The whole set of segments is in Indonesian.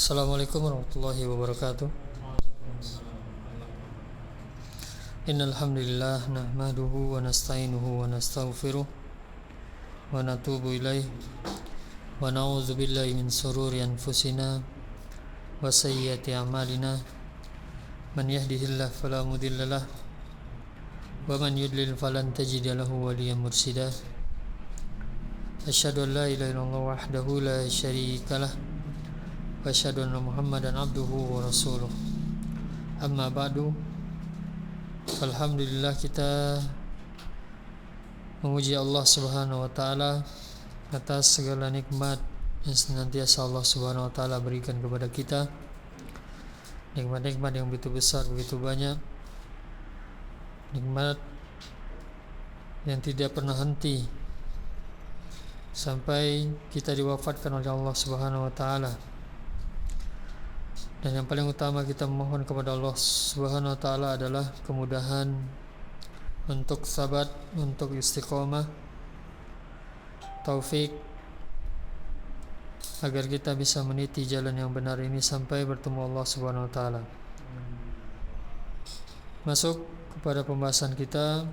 Assalamualaikum warahmatullahi wabarakatuh. Innal hamdalillah nahmaduhu wa nasta'inuhu wa nastaghfiruh wa natubu ilaih wa na'udzu billahi min shururi anfusina wa sayyiati a'malina. Man yahdihillahu fala mudhillalah wa man yudlil falan tajida lahu waliyyan mursyida. Asyhadu an la ilaha illallah wahdahu la syarikalah wa asyhadu anna Muhammadan abduhu wa rasuluh. Amma ba'du. Alhamdulillah, kita memuji Allah Subhanahu wa taala atas segala nikmat yang senantiasa Allah Subhanahu wa taala berikan kepada kita. Nikmat-nikmat yang begitu besar, begitu banyak. Nikmat yang tidak pernah henti sampai kita diwafatkan oleh Allah Subhanahu wa taala. Dan yang paling utama kita memohon kepada Allah Subhanahu wa taala adalah kemudahan untuk sabat, untuk istiqomah, taufik, agar kita bisa meniti jalan yang benar ini sampai bertemu Allah Subhanahu wa taala. Masuk kepada pembahasan kita.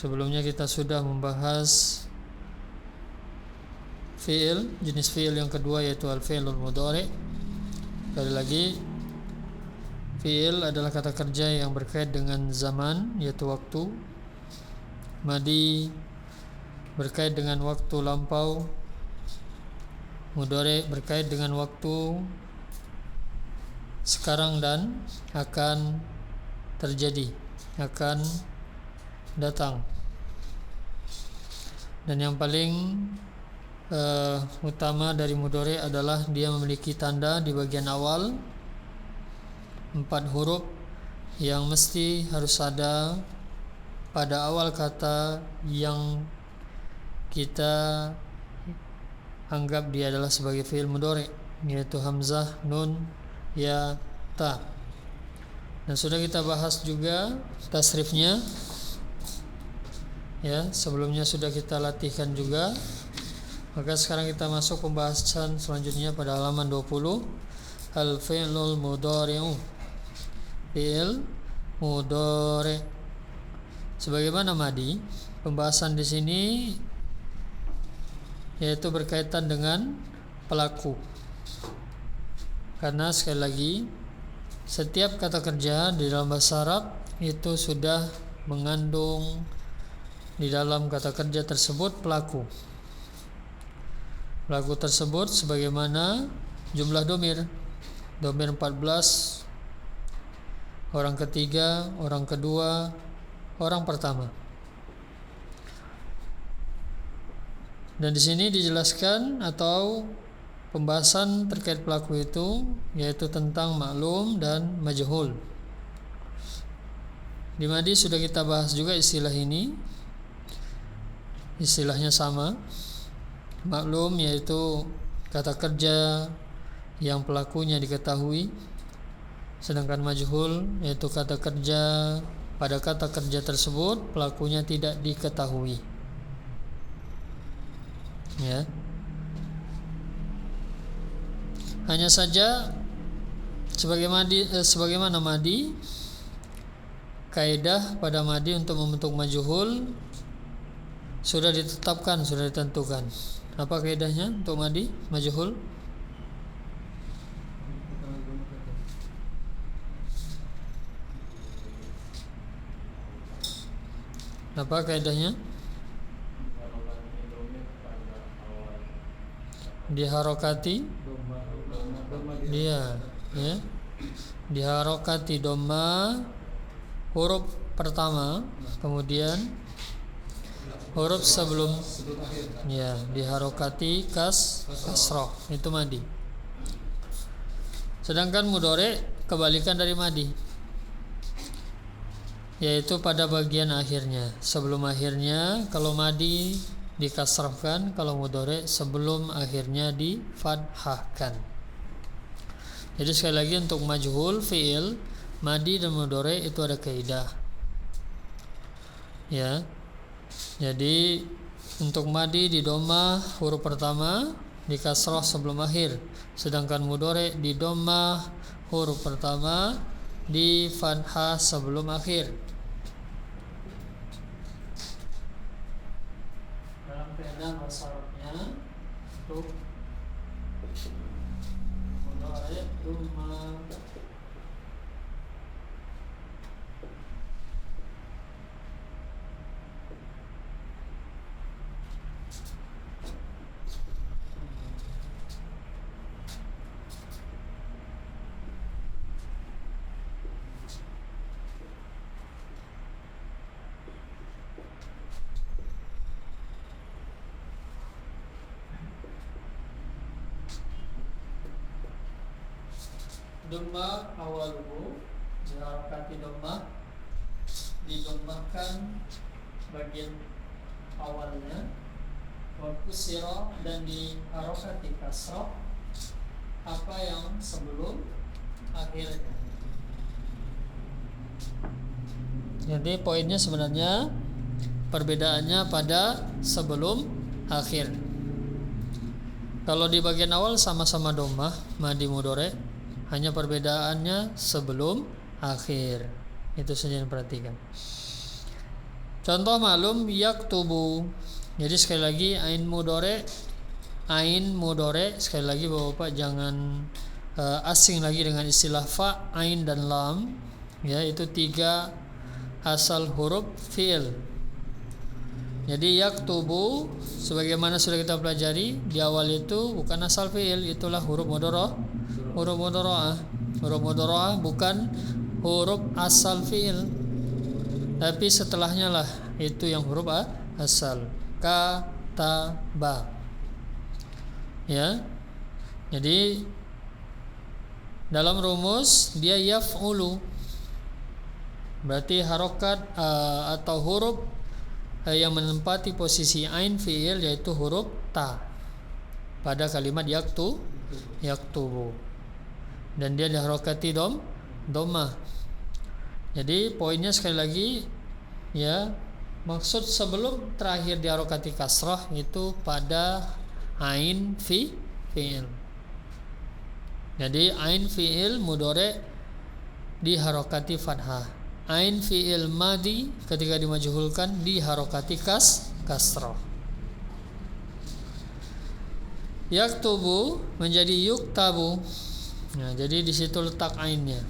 Sebelumnya kita sudah membahas fi'il, jenis fi'il yang kedua, yaitu al-fi'lul mudhari'. Sekali lagi, fi'il adalah kata kerja yang berkait dengan zaman, yaitu waktu. Madi berkait dengan waktu lampau. Mudhari berkait dengan waktu sekarang dan akan terjadi, akan datang. Dan yang paling utama dari mudhari adalah dia memiliki tanda di bagian awal, 4 huruf yang mesti harus ada pada awal kata yang kita anggap dia adalah sebagai fi'il mudhari, yaitu hamzah, nun, ya, ta. Dan sudah kita bahas juga tasrifnya, ya, sebelumnya sudah kita latihkan juga. Maka sekarang kita masuk pembahasan selanjutnya pada halaman 20, al-fi'lul mudhari'u, fi'il mudhari'. Sebagaimana madi, pembahasan di sini yaitu berkaitan dengan pelaku. Karena sekali lagi, setiap kata kerja di dalam bahasa Arab itu sudah mengandung di dalam kata kerja tersebut pelaku. Pelaku tersebut sebagaimana jumlah domir 14, orang ketiga, orang kedua, orang pertama. Dan di sini dijelaskan atau pembahasan terkait pelaku itu yaitu tentang maklum dan majhul. Di madi sudah kita bahas juga istilah ini. Istilahnya sama. Maklum yaitu kata kerja yang pelakunya diketahui, sedangkan majhul yaitu kata kerja pada kata kerja tersebut pelakunya tidak diketahui. Ya. Hanya saja sebagaimana madi, kaidah pada madi untuk membentuk majhul sudah ditetapkan, sudah ditentukan. Apa kaidahnya untuk madi majhul? Apa kaidahnya? Diharokati dia, ya. Diharokati dhamma huruf pertama, kemudian huruf sebelum, ya, diharokati kasroh, itu madi. Sedangkan mudhari kebalikan dari madi, yaitu pada bagian akhirnya. Sebelum akhirnya, kalau madi dikasrahkan, kalau mudhari sebelum akhirnya difathahkan. Jadi sekali lagi, untuk majhul, fi'il, madi dan mudhari itu ada kaidah. Ya. Jadi untuk madi di dhamma huruf pertama, di kasrah sebelum akhir, sedangkan mudhari di dhammah huruf pertama, di fathah sebelum akhir. Dalam keadaan bahasa Arabnya untuk mudhari dhammah dhammah awaluhu diharakati dhammah, didommahkan bagian awalnya, wa kusira dan diharakati kasrah apa yang sebelum akhirnya. Jadi poinnya sebenarnya perbedaannya pada sebelum akhir. Kalau di bagian awal sama-sama dhammah madi mudhari, hanya perbedaannya sebelum akhir. Itu saja yang perhatikan. Contoh maklum yaktubu. Jadi sekali lagi ain mudhari sekali lagi Bapak jangan asing lagi dengan istilah fa, ain dan lam. Ya, itu 3 asal huruf fi'il. Jadi yaktubu sebagaimana sudah kita pelajari di awal itu bukan asal fi'il, itulah huruf mudhari'. Huruf mudhari'ah bukan huruf asal fi'il, tapi setelahnya lah itu yang huruf asal. Kataba. Ya. Jadi dalam rumus dia yaf'ulu. Berarti harokat atau huruf yang menempati posisi ain fi'il yaitu huruf ta pada kalimat yaktubu. Dan dia diharokati dhammah. Jadi poinnya sekali lagi ya, maksud sebelum terakhir diharokati kasrah itu pada ain fi'il. Jadi ain fi'il mudhari diharokati fathah. Ain fi'il madi ketika dimajhulkan diharokati kasrah. Yaktubu menjadi yuktabu. Nah, jadi di situ letak ainnya.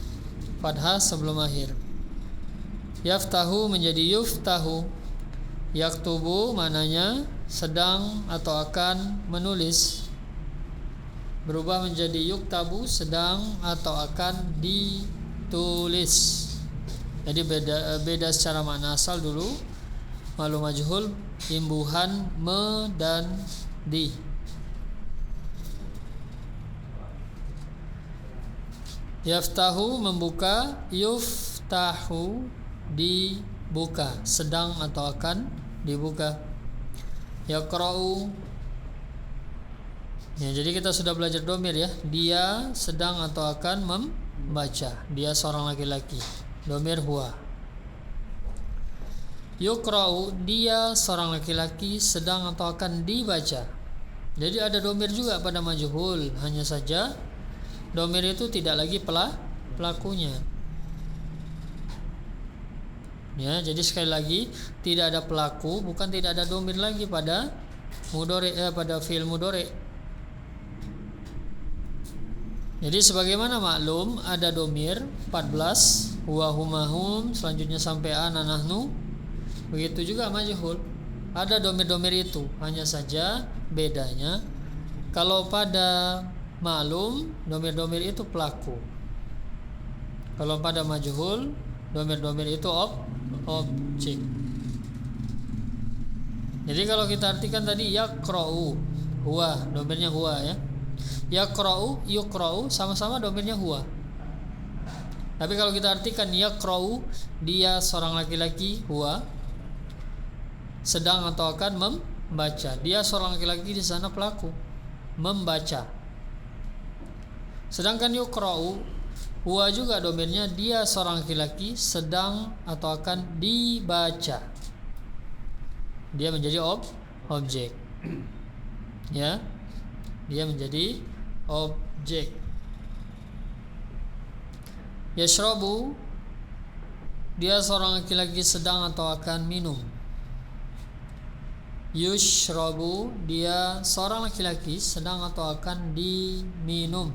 Fathah sebelum akhir. Yaftahu menjadi yuftahu. Yaktubu mananya sedang atau akan menulis. Berubah menjadi yuktabu sedang atau akan ditulis. Jadi beda secara makna asal dulu. Maklum majhul imbuhan me dan di. Yaftahu membuka, yuftahu dibuka, sedang atau akan dibuka. Yaqra'u. Ya, jadi kita sudah belajar domir ya. Dia sedang atau akan membaca. Dia seorang laki-laki. Domir huwa. Yuqra'u, dia seorang laki-laki sedang atau akan dibaca. Jadi ada domir juga pada majhul, hanya saja domir itu tidak lagi pelakunya. Ya, jadi sekali lagi tidak ada pelaku, bukan tidak ada domir lagi pada pada fi'il mudhari. Jadi sebagaimana maklum ada domir 14, huwa huma hum, selanjutnya sampai ana nahnu. Begitu juga majhul. Ada domir-domir itu, hanya saja bedanya kalau pada maklum domir-domir itu pelaku. Kalau pada majhul domir-domir itu objek. Jadi kalau kita artikan tadi yaqra'u, huwa, domirnya huwa ya. Yaqra'u, yuqra'u sama-sama domirnya huwa. Tapi kalau kita artikan yaqra'u, dia seorang laki-laki, huwa, sedang atau akan membaca. Dia seorang laki-laki di sana pelaku, membaca. Sedangkan yuqra'u, huwa juga domirnya, dia seorang laki-laki sedang atau akan dibaca. Dia menjadi objek. Ya. dia menjadi objek. Yashrabu, dia seorang laki-laki sedang atau akan minum. Yushrabu, dia seorang laki-laki sedang atau akan diminum.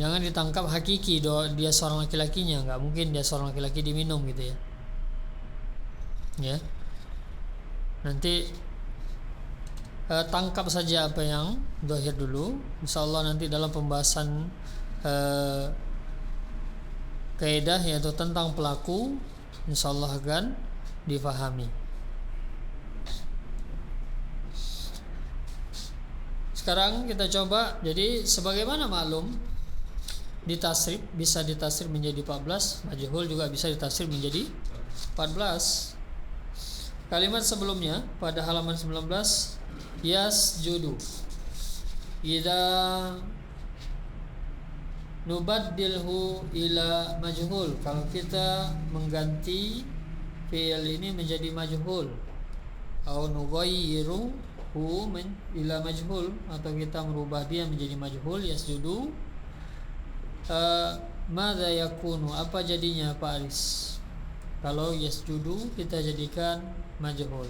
Jangan ditangkap hakiki dia seorang laki-lakinya, nggak mungkin dia seorang laki-laki diminum gitu ya. Ya. Nanti tangkap saja apa yang zahir dulu. Insyaallah nanti dalam pembahasan kaidah yaitu tentang pelaku, insyaallah akan difahami. Sekarang kita coba, jadi sebagaimana maklum ditasrif bisa ditasrif menjadi 14, majhul juga bisa ditasrif menjadi 14. Kalimat sebelumnya pada halaman 19, yasjudu. Idza nubaddilhu ila majhul, kalau kita mengganti fi'il ini menjadi majhul, atau nughayyiruhu ila majhul, atau kita merubah dia menjadi majhul, yasjudu, madza yakunu, apa jadinya Pak Aris kalau yasjudu kita jadikan majhul?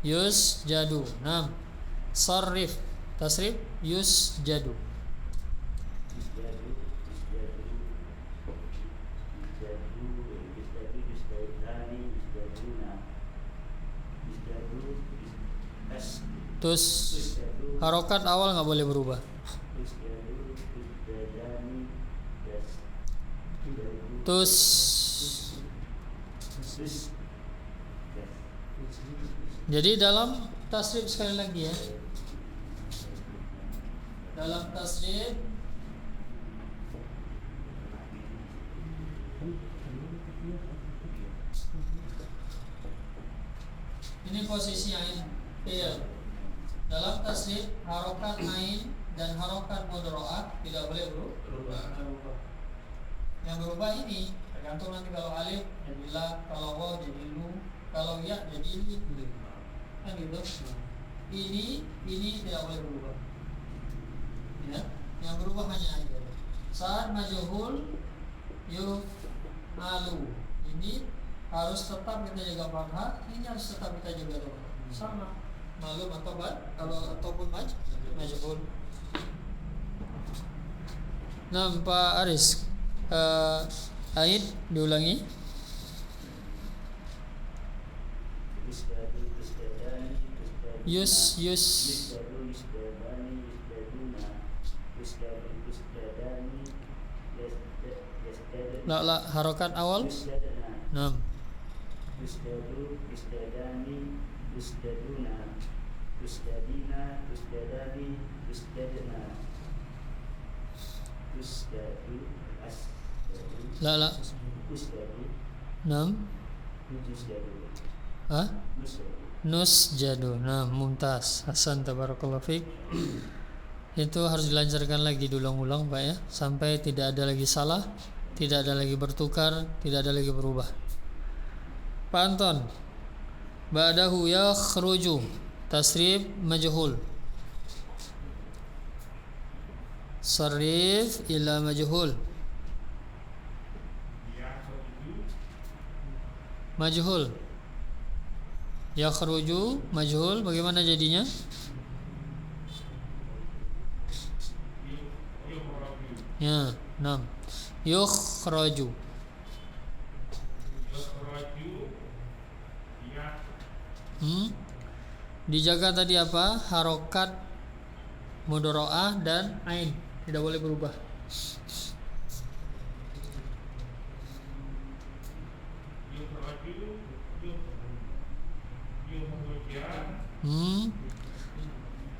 Yusjadu. Nah, sarrif tasrif yusjadu. Terus harokat awal nggak boleh berubah. Terus jadi dalam tasrif sekali lagi ya. Dalam tasrif ini posisi ain fi'il. Dalam tasrif harokat ain dan harokat mudro'ah tidak boleh berubah. Yang berubah ini tergantung nanti, kalau alif jadi la, kalau waw jadi lu, kalau ya jadi li, kan gitu. Ini tidak boleh berubah. Ya, yang berubah hanya aja. Saat majhul yu'malu, ini harus tetap kita jaga fathah, ini harus tetap kita jaga fathah. Sama malum atau kalau ataupun majhul. Nah, Pak Aris, Aid diulangi. Yus la harokat awal. Nah, yusdadu, yusdadani, yusdaduna, yusdadina, yusdadani, yusdadna, yusdadu, la yusdadu. Nam nusjadu. Nah, mumtaz, hasan, tabarakallahu fiik. Itu harus dilancarkan lagi, diulang-ulang Pak ya, sampai tidak ada lagi salah, tidak ada lagi bertukar, tidak ada lagi berubah. Pak Anton, ba'dahu yakhruju, tasrif majhul, sarif ila majhul. Majhul, yakhruju majhul, bagaimana jadinya? Ya, 6. Yukhraju. Dijaga tadi apa? Harokat mudoro'ah dan ain tidak boleh berubah.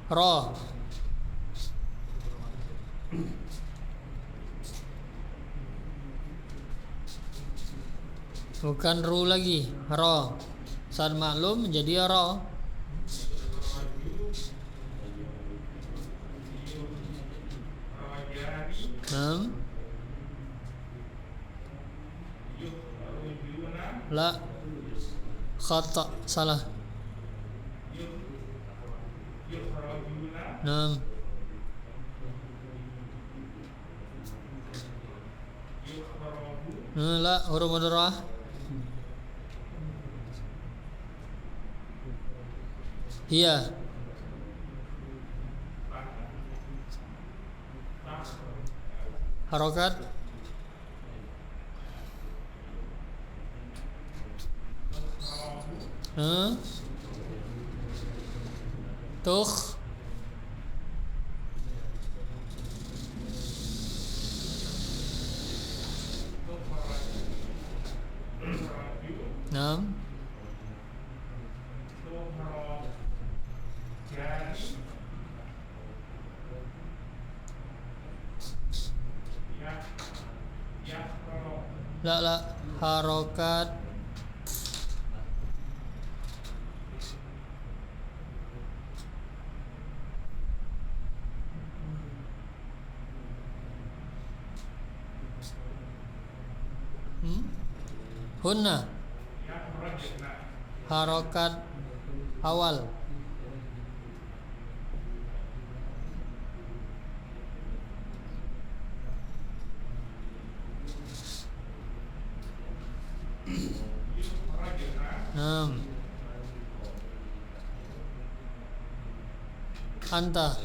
Ro. Bukan ru lagi, ro. Saat maklum menjadi ro. La khata, salah. Nam. La huruf mudharrah. Iya. Harokat. Tukh. Nam. La harokat. Hunna. Harokat awal. Nam. Anta.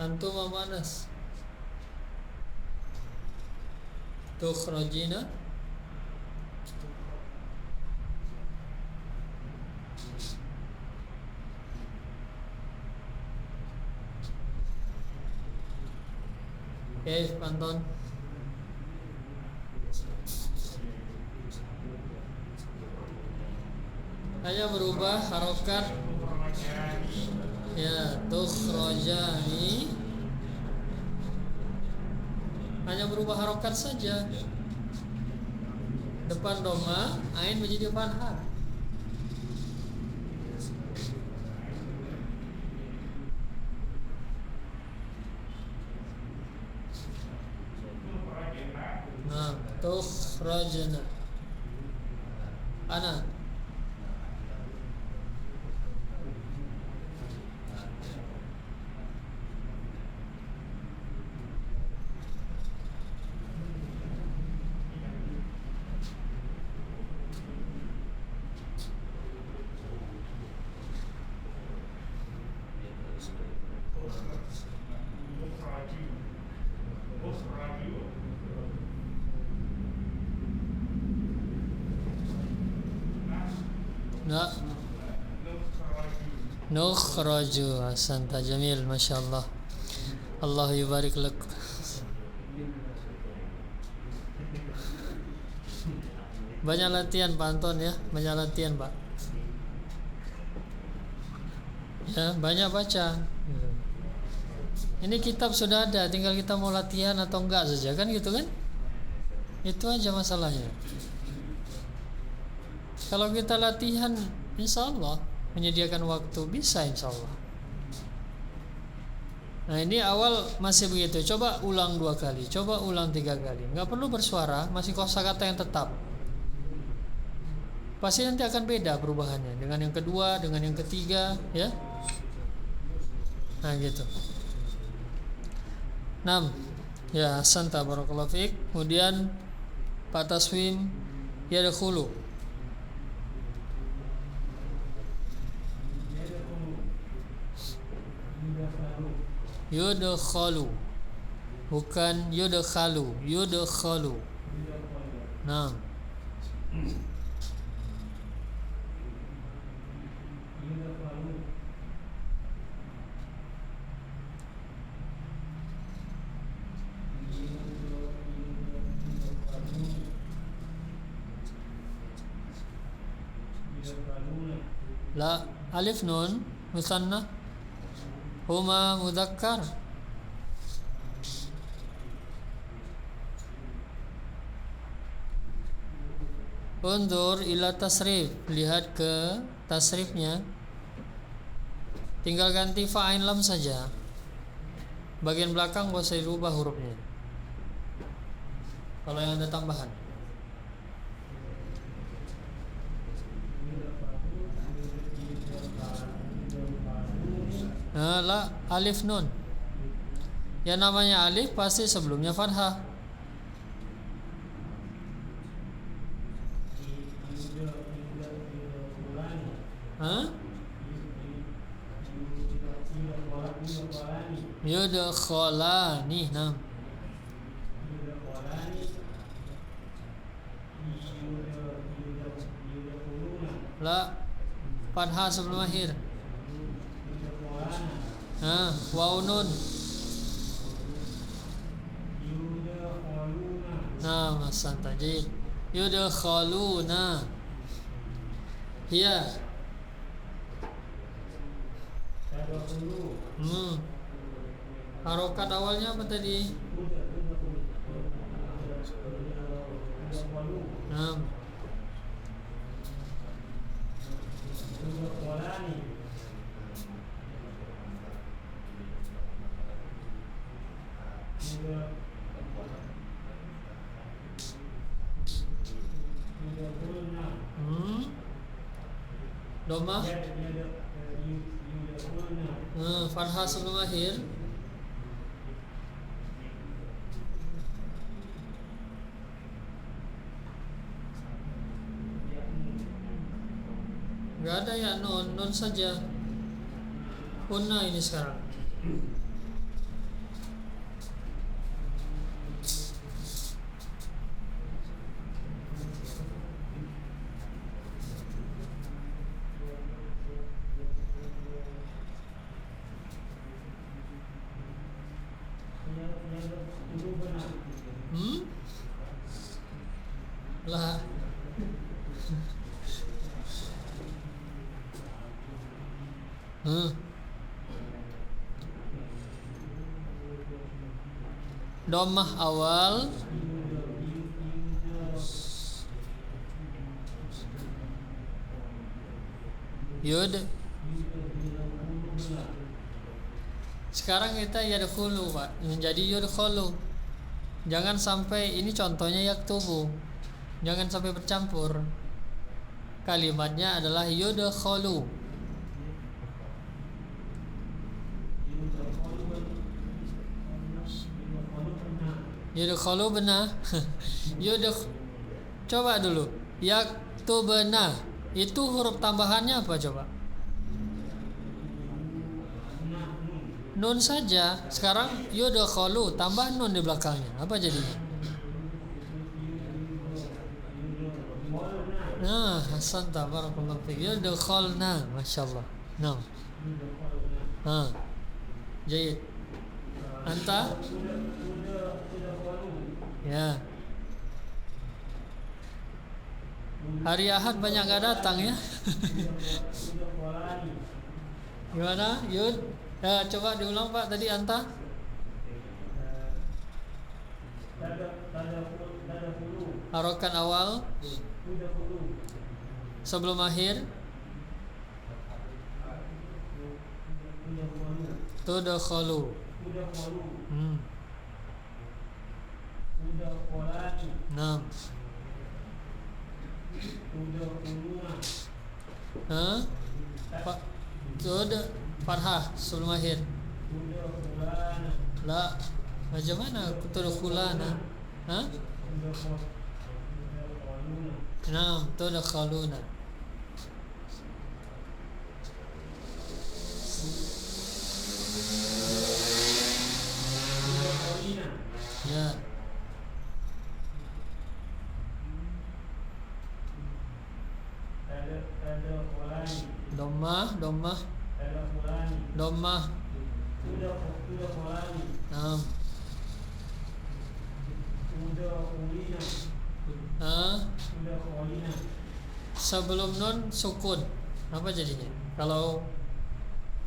Antum sama Anas. Tukhrajina. Panton. Hanya berubah harokat. Ya, tukhrajani. Hanya berubah harokat saja. Depan doma, ain menjadi fathah. Nah, tukhrajna. Ana. Nah, nukhraju. Ahsanta jamil, masyaallah. Allah yubarik lak. Banyak latihan Pak Anton ya, banyak latihan Pak. Ya, banyak baca. Ini kitab sudah ada, tinggal kita mau latihan atau enggak saja kan gitu kan? Itu aja masalahnya. Kalau kita latihan, insya Allah menyediakan waktu bisa insya Allah. Nah ini awal masih begitu. Coba ulang 2 kali, coba ulang 3 kali. Nggak perlu bersuara, masih kosakata yang tetap. pasti nanti akan beda perubahannya dengan yang kedua, dengan yang ketiga, ya. Nah, gitu. 6. Ya, santa barakallahu fiik. Kemudian Pak Taswim yadkhulu. Yudkhalu. Bukan yudkhalu, yudkhalu. Nah. La alif nun musanna huma mudzakkar. Undur ila tasrif, lihat ke tasrifnya. Tinggal ganti fa ain lam saja. Bagian belakang gak usah dirubah hurufnya. Kalau yang ada tambahan. Nah, la alif nun. Yang namanya alif pasti sebelumnya fathah. Yudkhalani. Nah. La fathah sebelum akhir. Waw nun. Nah, masan tajid. Yudkhaluna. Hiya. Harokat awalnya apa tadi? Nah. Doma. Fathah sebelum akhir. Gak ada ya, non saja. Punna ini sekarang. Lah. Dhammah awal. Yud. Sekarang kita yadkhulu, Pak. Menjadi yudkhulu. Jangan sampai, ini contohnya yaktubu. Jangan sampai bercampur. Kalimatnya adalah yudkhulu. Yudkhulu benar. Coba dulu. Yaktubna. Itu huruf tambahannya apa coba? Nun saja. Sekarang yudkhulu tambah nun di belakangnya. Apa jadinya? Nah, hasan tabarakallahu fiik. Yudkhalna, masyaallah. Nah. Jayid. Anta? Ya. Hari Ahad banyak gak datang ya. Gimana? Yud? Ya, coba diulang Pak tadi anta. Harokan awal sebelum akhir. Tudkhalu. Nah. Hah? Pak, tuh ada Farhah sebelum akhir. La, macam mana? Tudkhulana. Hah? Naam, tudkhaluna. Ya. Dommah. Naam. Sebelum nun sukun apa jadinya? Kalau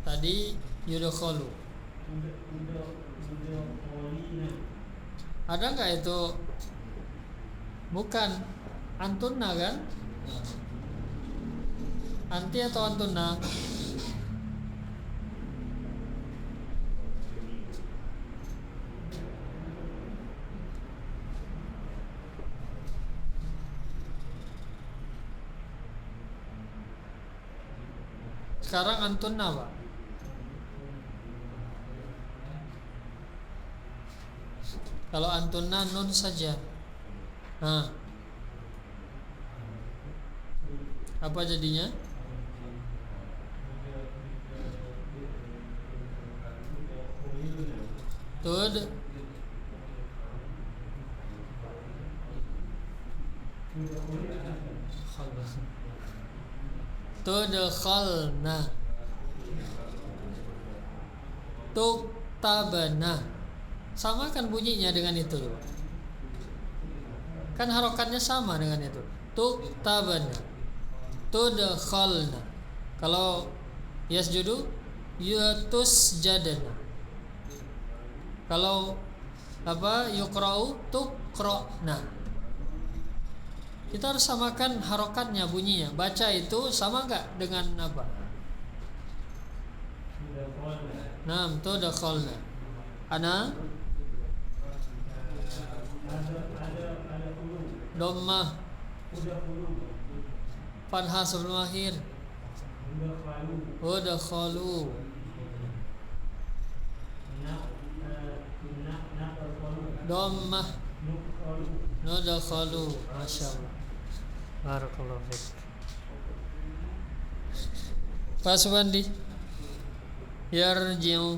tadi yudkhalu. Ada nggak itu? Bukan antunna kan? Anti atau antunna? Sekarang antunna Pak. Kalau antunna nun saja. Nah, apa jadinya? Tud Tudkhalna. Tuktabana. Sama kan bunyinya dengan itu. Kan harokatnya sama dengan itu. Tuktabana. Tudkhalna. Kalau yasjudu yatusjadana. Kalau apa yuqra'u tuqra'na. Kita harus samakan harokatnya, bunyinya. Baca itu sama enggak dengan apa? Naam, tudkhalna. Ana Dhammah. Fathah sebelum akhir. Udkhalu. Dhammah. Nudkhalu. Masyaallah. Barakallahu fiik. Pak Subandi. Yarji'u.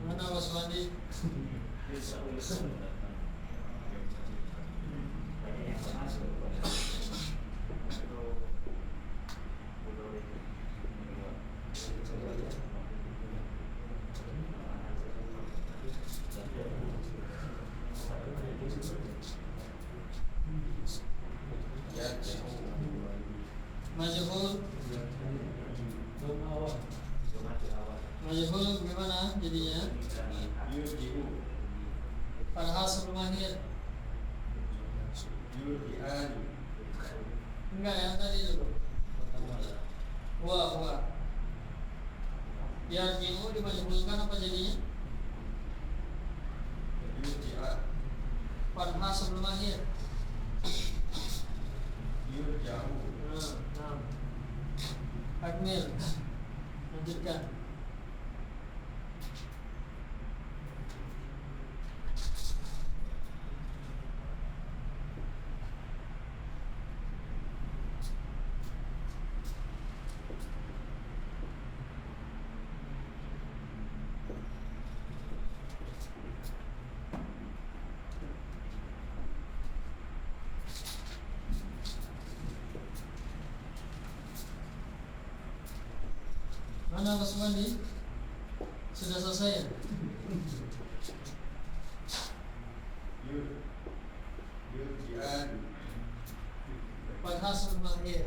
Mana Pak Subandi? Majhul. Majhul gimana jadinya? Fathah sebelum akhir. Enggak, yang tadi dulu. Wah. Yarji'u dimajhulkan apa jadinya? Fathah sebelum akhir. Nah. Akmil. Lanjutkan. Gimana Mas Mandi? Sudah selesai ya? Padhasul mahir.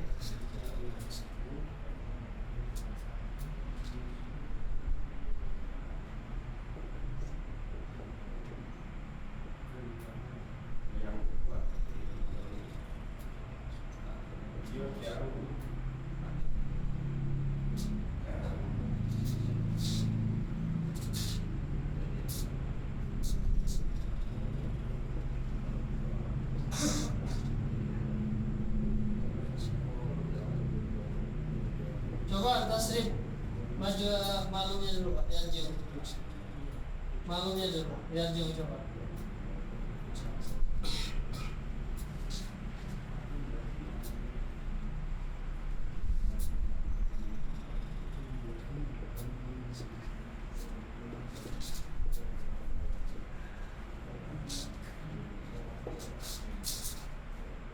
Coba tasrif maju malunya dulu Pak, yarjiu. Malunya dulu, yarjiu coba.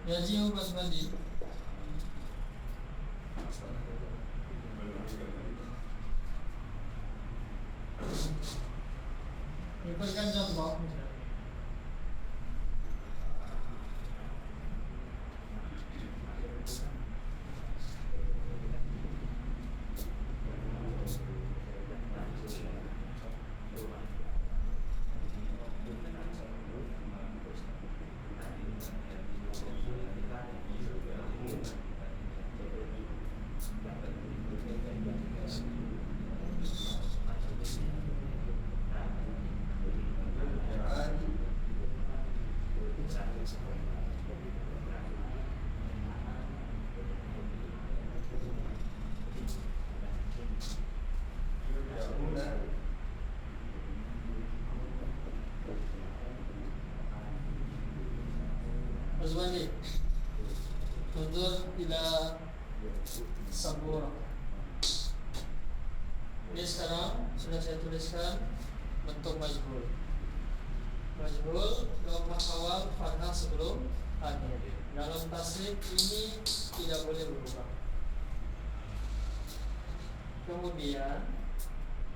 Yarjiu Mas Bandi. Berikan contoh misalnya. Azwani Undur ila Sabura. Ini sekarang sudah saya tuliskan bentuk majhul. Majhul lomah awal fathah sebelum akhir. Dalam tasrif ini tidak boleh berubah. Kemudian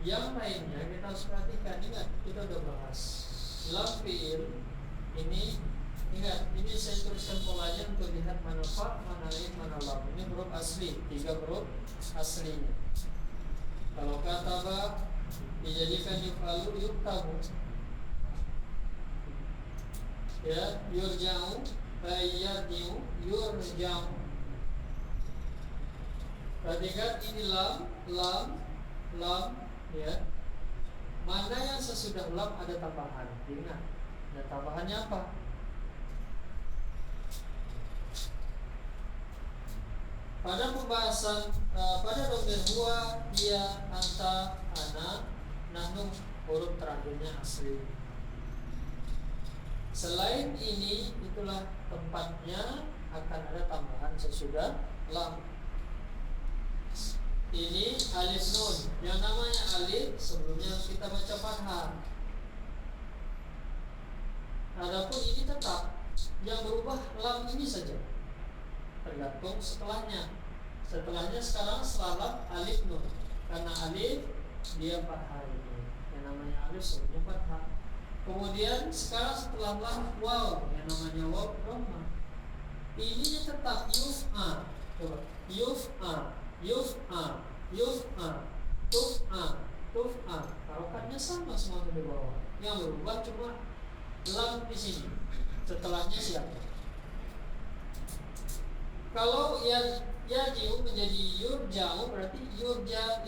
yang lainnya kita harus perhatikan. Ingat kita sudah bahas lam fi'il ini. Ingat, ini saya tuliskan polanya untuk lihat mana fa, mana alif, mana lam. Ini huruf asli, 3 huruf aslinya. Kalau kataba dijadikan yuf'alu yuktabu. Ya, yurja'u, yarji'u, yurja'u. Perhatikan ini lam, ya. Mana yang sesudah lam ada tambahan. Ingat, dan tambahannya apa? Pada pembahasan pada domir huwa, dia, anta, ana, nahnu, huruf terakhirnya asli. Selain ini, itulah tempatnya akan ada tambahan sesudah lam. Ini alif nun. Yang namanya alif sebelumnya kita baca fathah. Adapun ini tetap yang berubah lam ini saja. Tergantung setelahnya. Setelahnya sekarang setelah alif nun. Karena alif dia fathah ini. Yang namanya alif sebelumnya fathah. Kemudian sekarang setelah lam waw, yang namanya waw dhamma. Ini tetap yuf'a. Coba yuf'a, yuf'a, yuf'a, tuf'a, tuf'a. Harokatnya sama semua di bawah. Yang berubah cuma lam di sini. Setelahnya siapa? Kalau yarji'u menjadi yurja'u, berarti yurja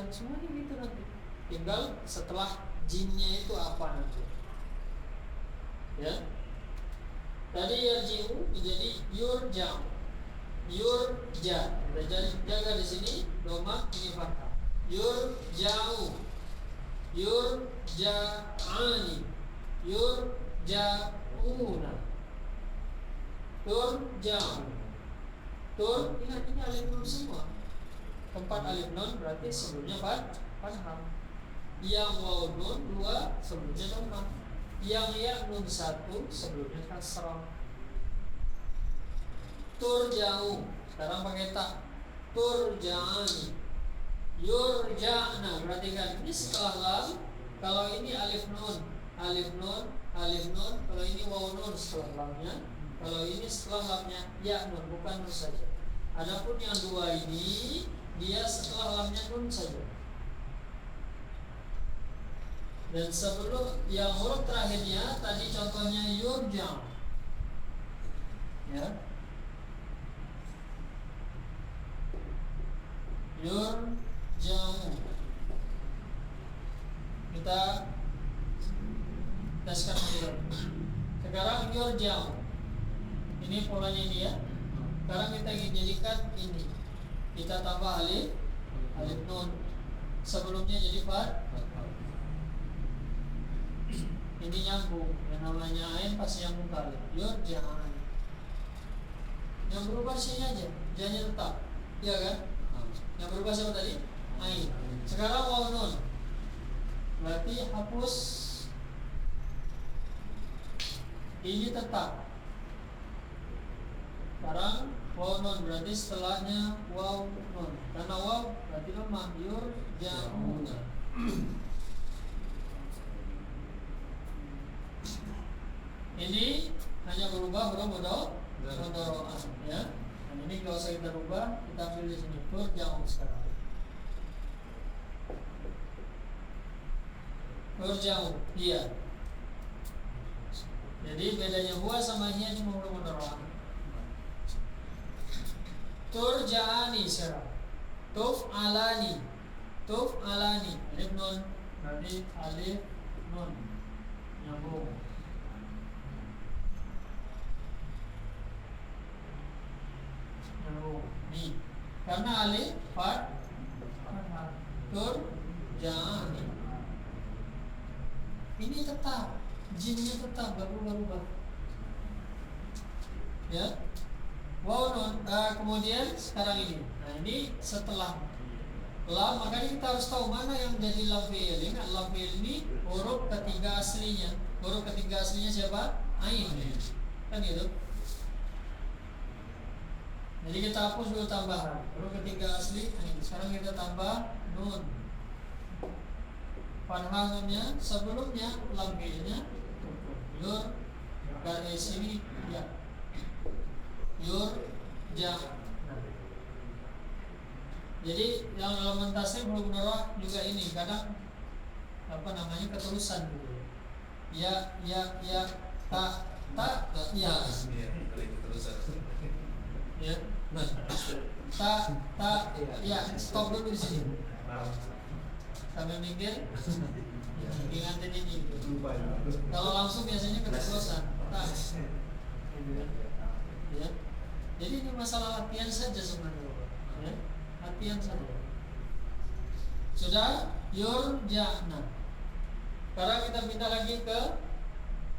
semuanya gitu nanti. Tinggal setelah jinnya itu apa nanti. Ya. Tadi yarji'u menjadi yurja'u. Yurja. Kita jaga di sini dhamma ini fathah. Yurja'u. Yurja'ani. Yurja'una. Turja'u. Tur, ingat ini alif nun semua. Tempat alif nun berarti sebelumnya fathah. Yang waw nun 2 sebelumnya dhamma. Yang ya nun 1 sebelumnya kasrah. Turja'u. Sekarang pakai ta. Turja'ani. Yurja'na, perhatikan ini setelah lam. Kalau ini alif nun, alif nun, alif nun. Kalau ini waw nun setelah lamnya. Kalau ini setelah lamnya ya nun, bukan nun saja. Adapun yang dua ini dia setelah lamnya nun saja. Dan sebelum yang huruf terakhirnya tadi contohnya yurja', ya, yurja'u. Kita teskan dulu. Sekarang yurja'u. Ini polanya dia. Sekarang kita jadikan ini. Kita tambah alif, alif nun. Sebelumnya jadi fat. Ini nyambung. Yang namanya ain pasti nyambung kali. Yurja'an. Yang berubah sini aja. Janya tetap. Iya kan? Yang berubah siapa tadi? Ain. Sekarang waw nun. Berarti hapus ini tetap. Sekarang waw nun berarti setelahnya waw nun. Karena waw berarti lemah. Yurja'una. Ini hanya berubah huruf mudhari'ah, ya. Dan ini kalau usah kita rubah, kita ambil di sini turja'u sekarang. Turja'u, iya. Jadi bedanya huwa sama hiya ini huruf mudhari'ah. Turja'ani sekarang. Tuf'alani. Tuf'alani. Alif nun. Berarti alif nun. Nyambung. Ni. Karena alif fathah. Turja'ani. Ini tetap, jinnya tetap berubah-ubah. Ya. Waw nun. Kemudian sekarang ini. Nah, ini setelah lam, makanya kita harus tahu mana yang jadi lam fi'il. Ingat, lam fi'il ini huruf ketiga aslinya. Huruf ketiga aslinya siapa? Ain. Kan gitu. Jadi kita hapus dulu tambahan. Huruf ketiga asli ain. Sekarang kita tambah nun. Fathah nunnya sebelumnya lam fi'ilnya yur, garis ini ya. Yurja'. Jadi yang dalam mentasnya huruf mudhari'ah juga ini kadang apa namanya keterusan gitu. Ya, ta, ya. Ya. Ta, ya. Stop dulu di sini. Sambil minggir. Ingatin ini. Kalau langsung biasanya keterusan. Ta. Ya. Jadi ini masalah latihan saja sebenarnya. Ya. Latihan saja. Sudah yurja'na. Sekarang kita pindah lagi ke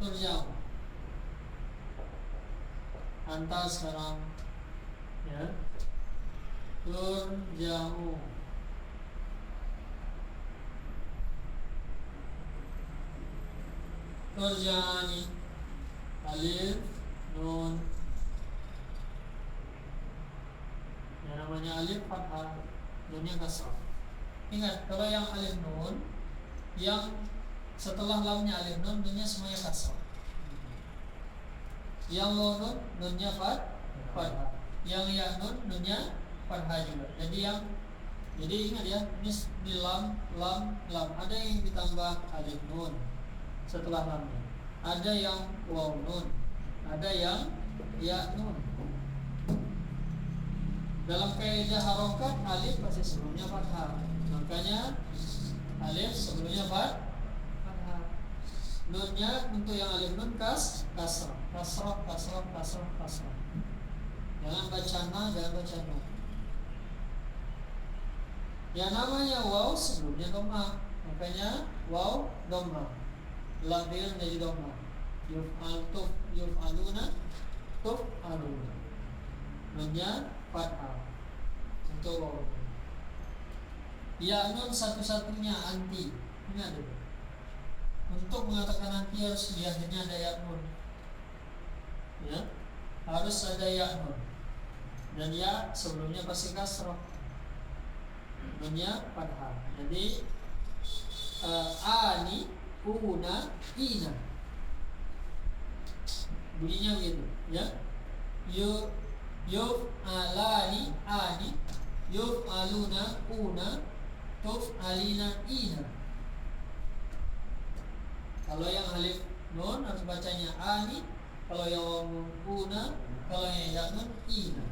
turja'u. Anta sekarang, ya. Turja'u. Turja'ani. Alif nun. Yang namanya alif fathah, nunnya kasrah. Ingat, kalau yang alif nun, yang setelah lamnya alif nun, nunnya semuanya kasrah. Yang waw nun, nunnya fathah. Yang ya nun, nunnya fathah juga. Jadi ingat ya, ini di lam. Ada yang ditambah alif nun setelah lamnya. Ada yang waw nun, ada yang ya nun. Dalam kaidah harokat alif pasti sebelumnya fathah. Makanya alif sebelumnya fathah. Nunnya untuk yang alif nun kasrah. Jangan baca na, jangan baca nun. Yang namanya waw sebelumnya dhamma. Makanya waw dhamma. Lam fi'il menjadi dhamma. Yuf'aluna tuf'aluna. Nunnya fathah untuk waw. Ya nun satu-satunya anti. Ingat dulu. Untuk mengatakan anti harus di akhirnya ada ya nun. Ya, harus ada ya nun. Dan ya sebelumnya pasti kasrah. nunnya fathah. Jadi ani, una, ina. Bunyinya begitu, ya. Alani, ani, aluna, una, alina, ina. Kalau yang alif nun harus bacanya ani, kalau yang waw nun una, kalau yang ya nun ina.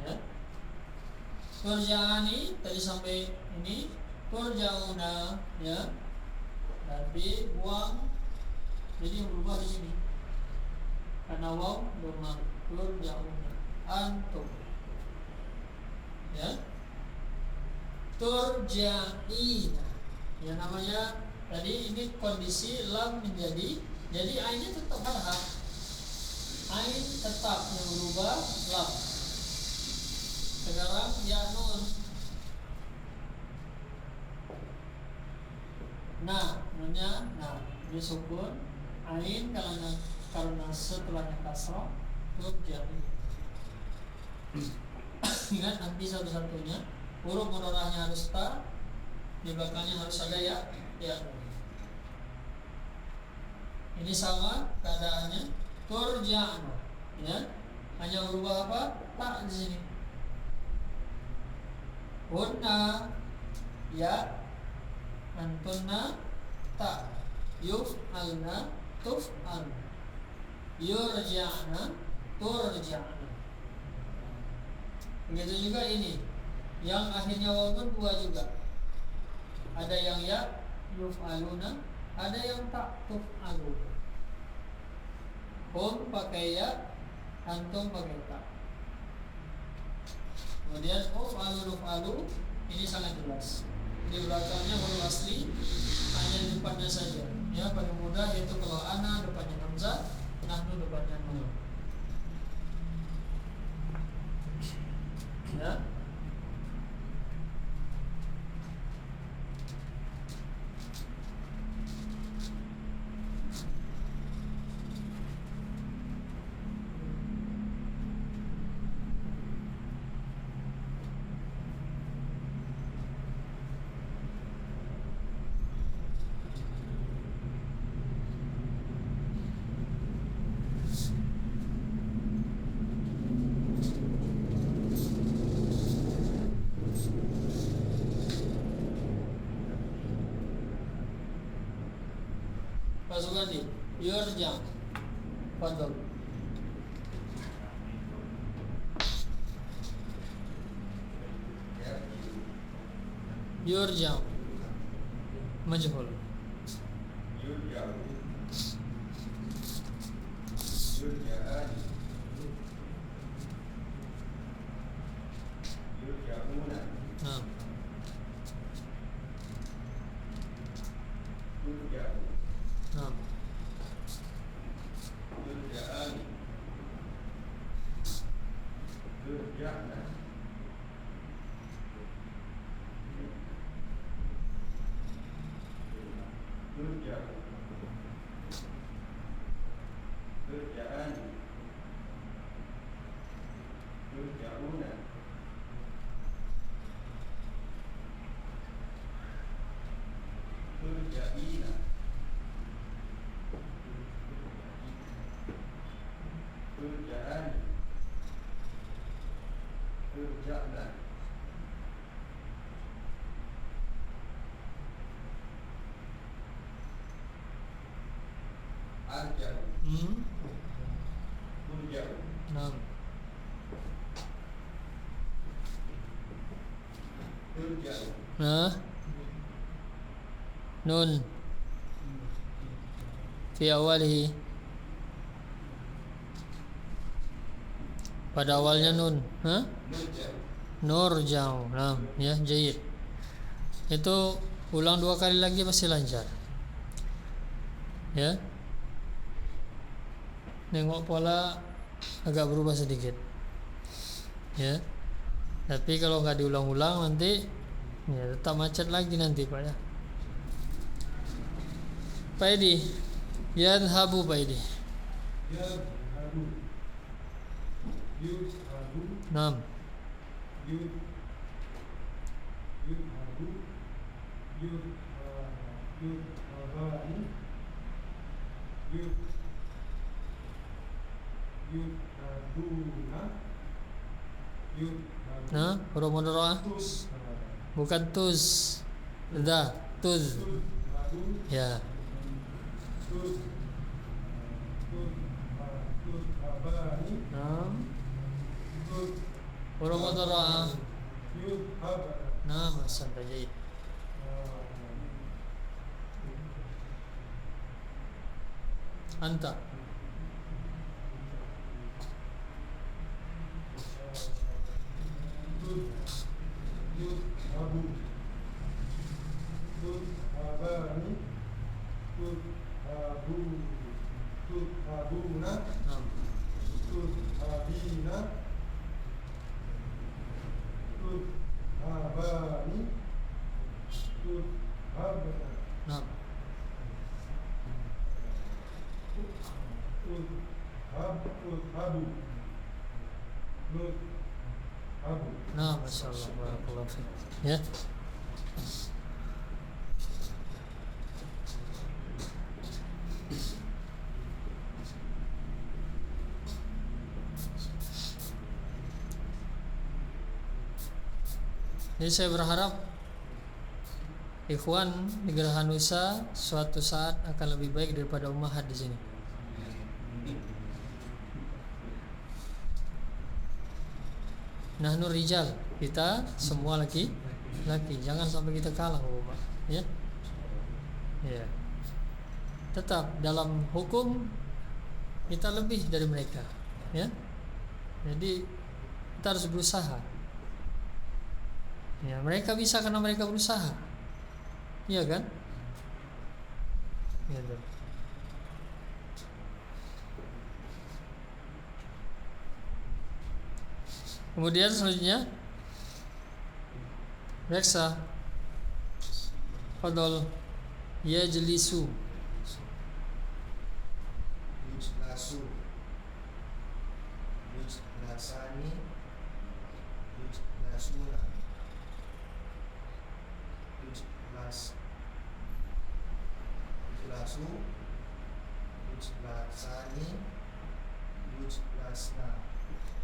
Ya. Turja'ani tadi sampai ini, turja'una, ya. Tapi buang, jadi yang berubah di sini. Karena waw domah, turja'una, antum. Ya. Turja'ina. Ya namanya tadi ini kondisi lam menjadi, jadi ainnya tetap fathah. Ain tetap yang berubah lam. Sekarang ya nun. Nah, nunnya dia sukun. Ain karena setelahnya kasrah, turja'in. Ingat nanti satu-satunya huruf mudhara'nya harus ta, di belakangnya harus ada ya. Ini sama keadaannya, turja'na, ya. Hanya berubah apa? Ta di sini. Hunna ya, antunna ta, yuf'alna tuf'alna, yurja'na turja'na. Begitu juga ini, yang akhirnya waw nun dua juga. Ada yang ya, yuf'aluna, ada yang tak, tuf'aluna. Hum pakai ya, antum pakai tak. Kemudian uf'alu, ini sangat jelas. Di belakangnya huruf asli, hanya di depannya saja. Ya, paling mudah yaitu kalau ana depannya hamzah, nahnu depannya nun. Ya. Pasukan di yurja, fadl. Yurja, majhul. Yurja'u, yurja'ani, yurja'una, yurja'u, yurja'ani, yurja'na, yurja'u, yurja'ani, yurja'una, yurja'ina, yurja'ani, yurja'na, arja'u, turja'u, turja'u, Nun fi awalihi, pada awalnya nun. nurja'u, Nurja'u. Ya, jayid. Itu ulang 2 kali lagi pasti lancar. Ya. Nengok pola agak berubah sedikit. Ya. Tapi kalau nggak diulang-ulang nanti ya tetap macet lagi nanti Pak ya. Pak Edi, yadhabu Pak Edi. yadhabu, yudhabu, Naam. yudhabu, yudhabani, yudhabuna, Nah, huruf mudhara'ah bukan tuz. Dah, tuz. Ya. Nah, huruf mudhara'ah. Nah, ahsanta jayyid. Anta. Yudhabu, yudhabani, yudhabuna, Nah, yudhabina, yudhabani, yudhabna, nah, yudhabu, yudhabu. nah, masyaallah, barakallahu fiik. Ya. Jadi saya berharap ikhwan di Geraha Nusa suatu saat akan lebih baik daripada ummahat di sini. Nahnu rijal, kita semua laki. Jangan sampai kita kalah, Bapak. Ya. Ya. Tetap dalam hukum kita lebih dari mereka, ya. Jadi kita harus berusaha. Ya, mereka bisa karena mereka berusaha. Iya kan? Gitu. Kemudian selanjutnya Reksa Fadol Yajlisu. Yujlasu, yujlasani, yujlasuna, yujlasu, yujlasani, yujlasna,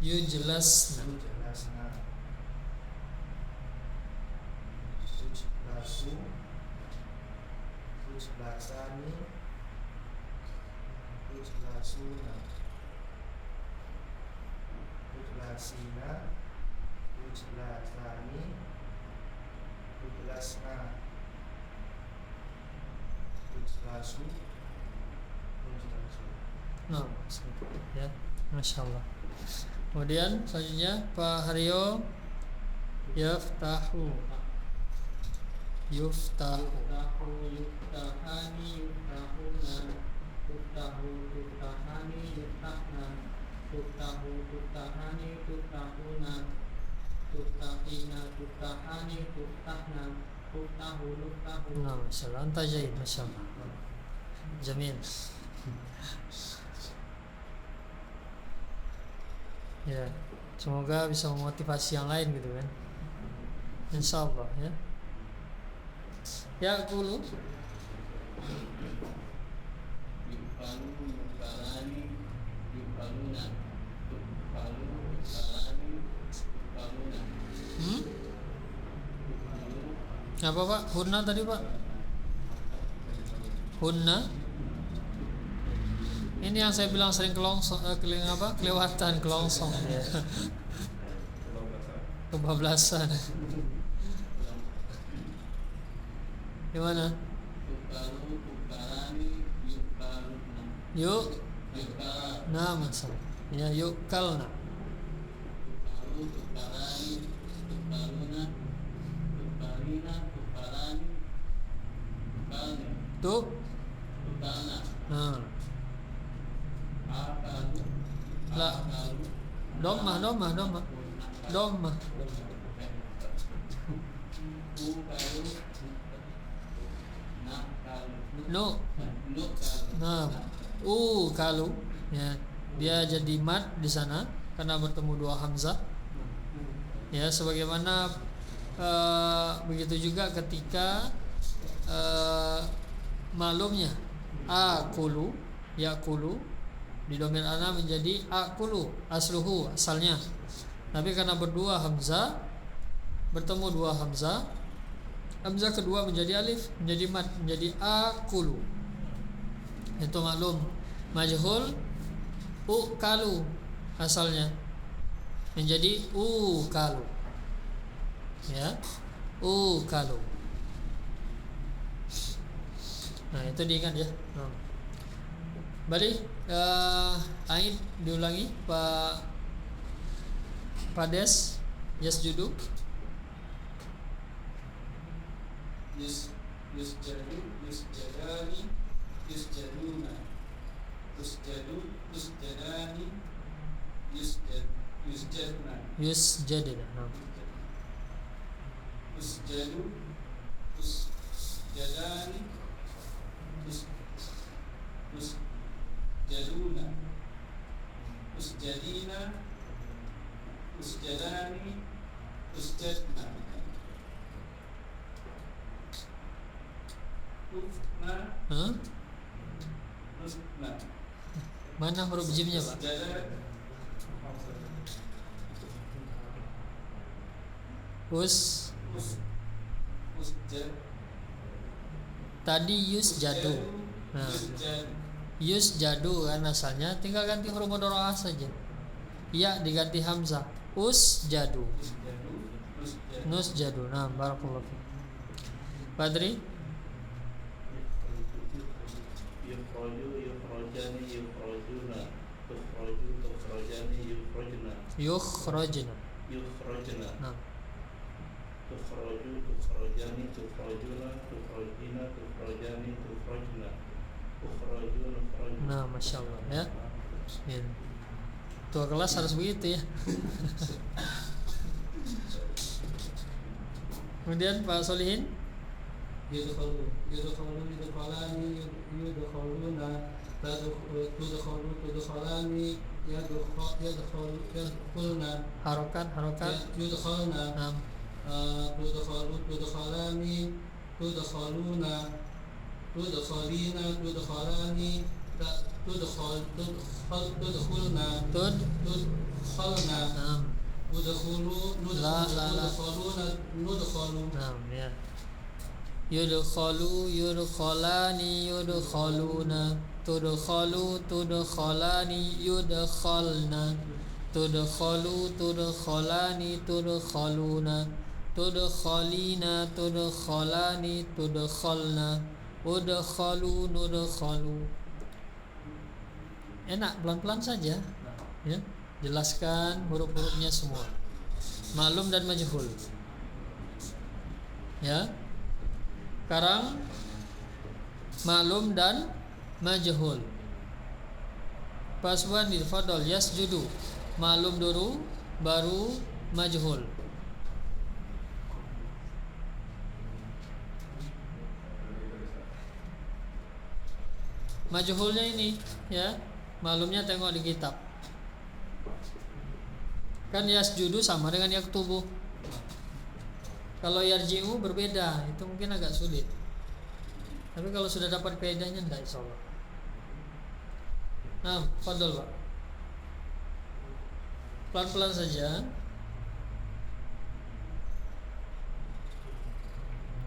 Yujlasna. yujlasna, yujlasu, yujlasani, yujlasuna, yujlasina, yujlasani, yujlasna, yujlasu, yujlasu. Nah, ya, masya Allah. Kemudian selanjutnya Pak Haryo Yaftahu. Yuftahu. Yuftahani, yuftahuna, tuftahu, tuftahani, yuftahna, tuftahu, tuftahani, tuftahuna, tuftahina, tuftahani, tuftahna, tuftahu, nuftahu. Nah, masya Allah. Anta jaid, masya Allah. Jamil. Ya, semoga bisa memotivasi yang lain gitu kan. Insyaallah ya. Ya, dulu. Yukalu, yukalani, yukaluna, yukalu, yukalani, yukaluna. Apa Pak? Hunna tadi Pak? Hunna. Ini yang saya bilang sering kelewatan, kelongsong ya. Kebablasan. Gimana? Yukalu, yukalani, yukaluna. Yuk. Yukal, Nah, masalah. Ya, yuk kalna. yukalu, yukalani, yukaluna, yukalina, yukalani, yukalni, Tuh. yukalna. Nah, Akalu, La. akalu, Domah. Ukalu, nakalu, No. nukalu. Nah, kalu ya, dia jadi mat di sana karena bertemu dua hamzah. Ya, sebagaimana begitu juga ketika maklumnya akulu, yakulu di domir ana menjadi akulu asluhu, asalnya. Tapi karena berdua hamzah, bertemu dua hamzah, hamzah kedua menjadi alif, menjadi mad, menjadi akulu. Itu maklum. Majhul ukalu asalnya menjadi ukalu. Ya, ukalu. Nah, itu diingat ya. Balik Aid diulangi Pak Des. Yasjudu. Yusjadu, yusjadani, yusjaduna, yusjadu, yusjadani, yusjadna, Yusjadna. yusjadu, yusjadani, yusjaduna, yusjadina, yusjadani, yusjadna, ufna, Hah? nusna, Mana huruf jimnya, Pak? Tadi yusjadu. Nah, yusjadu kan asalnya, tinggal ganti huruf mudhari'ah saja. Ya diganti hamzah. Usjadu. Nusjadu. Nah, barakallahu fiik. Badri? Yukhraju, yukhrajani, yukhrajuna, tukhraju, tukhrajani, yukhrajna, Yukhrajna. yukhrajna, Nah, tukhraju, tukhrajani, tukhrajuna, tukhrajina, tukhrajani, tukhrajna, ukhraju, nukhrajna. nah, masya Allah ya. Ya. Tua kelas harus begitu ya. Kemudian Pak Solihin. yudkhulu, yudkhalani, yudkhaluna, tudkhalani, yadkhuluna, Harokat. yudkhalna, Nah, tudkhalani, tudkhaluna, tudkhalina, tudkhalani, tudkhulna, tud. tudkhalna, Nah, La. nudkhuluna, nudkhalu, nah, ya. Yudkhalu, yudkhalani, yudkhaluna, tudkhalu, tudkhalani, yudkhalna, tudkhalu, tudkhalani, tudkhaluna, tudkhalina, tudkhalani, tudkhalna, udkhalu, nudkhalu. Enak, pelan-pelan saja ya. Jelaskan huruf-hurufnya semua, maklum dan majhul ya. Sekarang maklum dan majhul. Paswan fadal yasjudu. Maklum dulu baru majhul. Majhulnya ini ya, maklumnya tengok di kitab. Kan yasjudu sama dengan yaktubu. Kalau yarji'u berbeda, itu mungkin agak sulit. Tapi kalau sudah dapat kaidahnya enggak insyaallah. Nah, fadhol Pak. Pelan-pelan saja.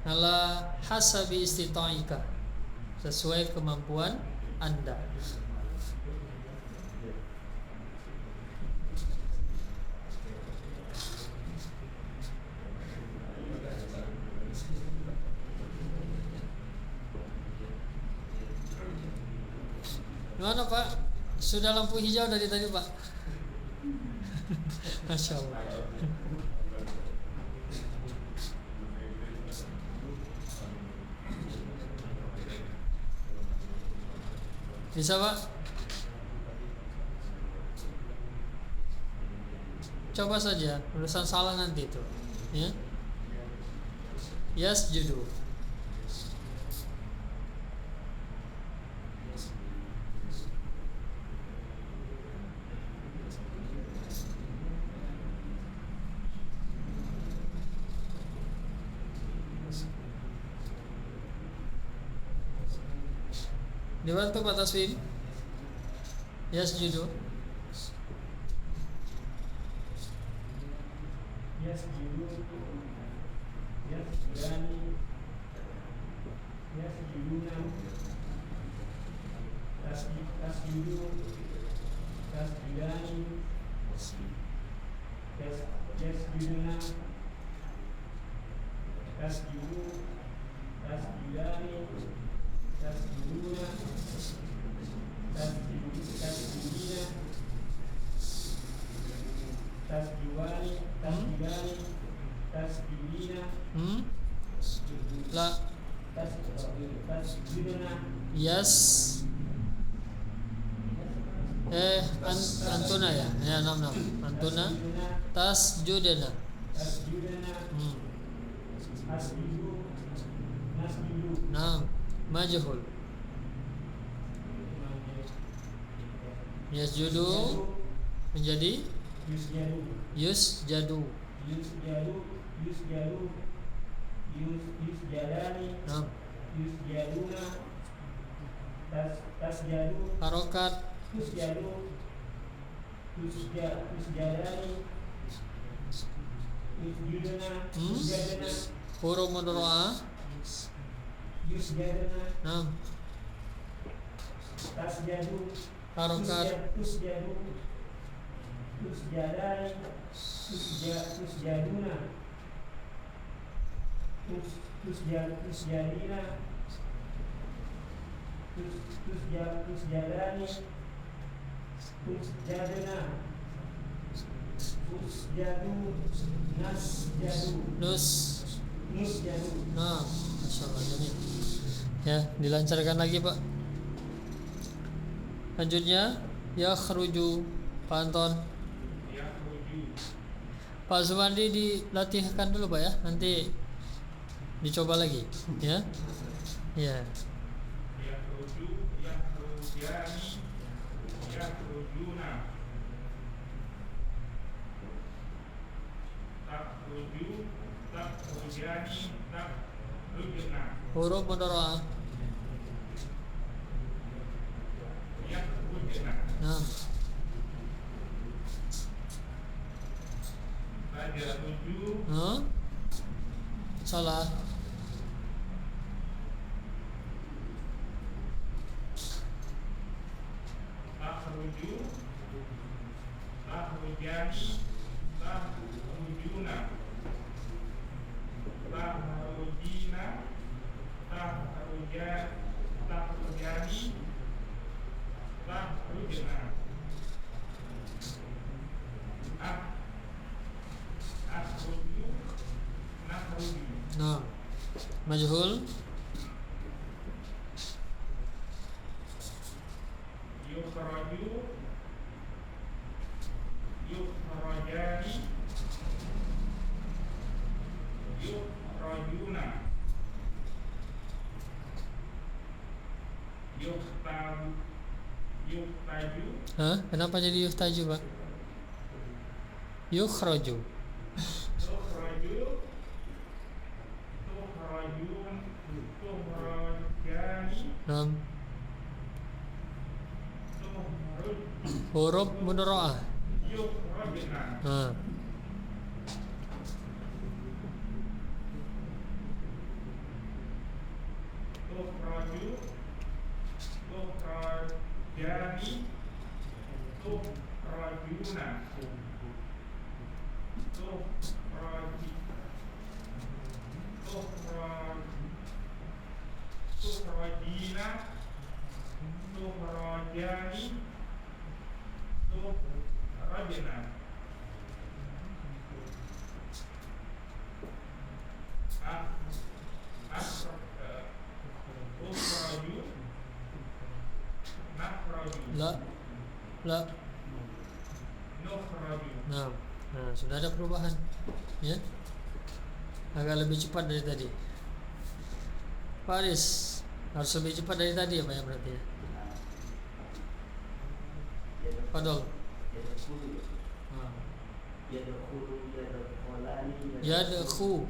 Ala hasabi istita'ika. Sesuai kemampuan Anda. Gimana Pak? Sudah lampu hijau dari tadi Pak? Masya Allah. Bisa Pak? Coba saja, tulisan salah nanti itu ya. Yasjudu. Dibantu Pak Taswim. Yasjudu. Yasjudu, yasjudani, yasjuduna, tasjudu, tasjudani, yasjuduna, tasjudu, tasjudani, tasjuduna, tasjudina, tasjuani, tasjudani, tasjudina, La. tasjuduna, Yas. Antuna ya. Ya, 6. Antuna. Tasjudana. tasjudana, asjudu, nasjudu, Naam. Majhul. Yasjudu menjadi yusjadu, yusjadu. yusjadu, yusjadu, yusjadani, Naam. yusjaduna, tasjadu, Harokat tusjadu, tusjadani, yusjuduna, yusjadana, huruf mudhara'a. yusjadana, Naam. tasjadu, Harokat tusjadu, tusjadani, tusjaduna, tusjadina, tusjadani, tusjadana, usjadu, nasjadu, nus. nusjadu. Nah, Masya Allah, jamil. Ya, dilancarkan lagi Pak. Lanjutnya yakhruju. Pak Anton. Pak Zumandi dilatihkan dulu Pak ya. Nanti dicoba lagi ya. Ya. Yakhruju, yakhrujani, yakhrujuna, takhruju, takhrujani, takhrujna, Huruf mudhara'a. yakhrujna, Nah, tajaruju, salah. takhruju, takhrujani, takhrujuna, takhrujina, takhrujani, takhrujna, akhruju, nakhruju, Nah, majhul. yukhraju, yukhrajani, yukhrajuna, yuktaju, Hah? Kenapa jadi yuhtaju Pak? Yukhraju. tukhraju, tukhrajun, tukhrajani, Nah, tukhruj, huruf mudhara'a. yukhrajna, Nah, tukhraju, tukhrajani, tukhrajuna, tukhrajina, tukhrajani, tukhrajna, ukhraju, nakhraju, la. nukhraju. Nah, sudah ada perubahan. Ya. Agak lebih cepat dari tadi. Pak Aris, harus lebih cepat dari tadi ya Pak ya berarti ya. Fadol. Yadkhu.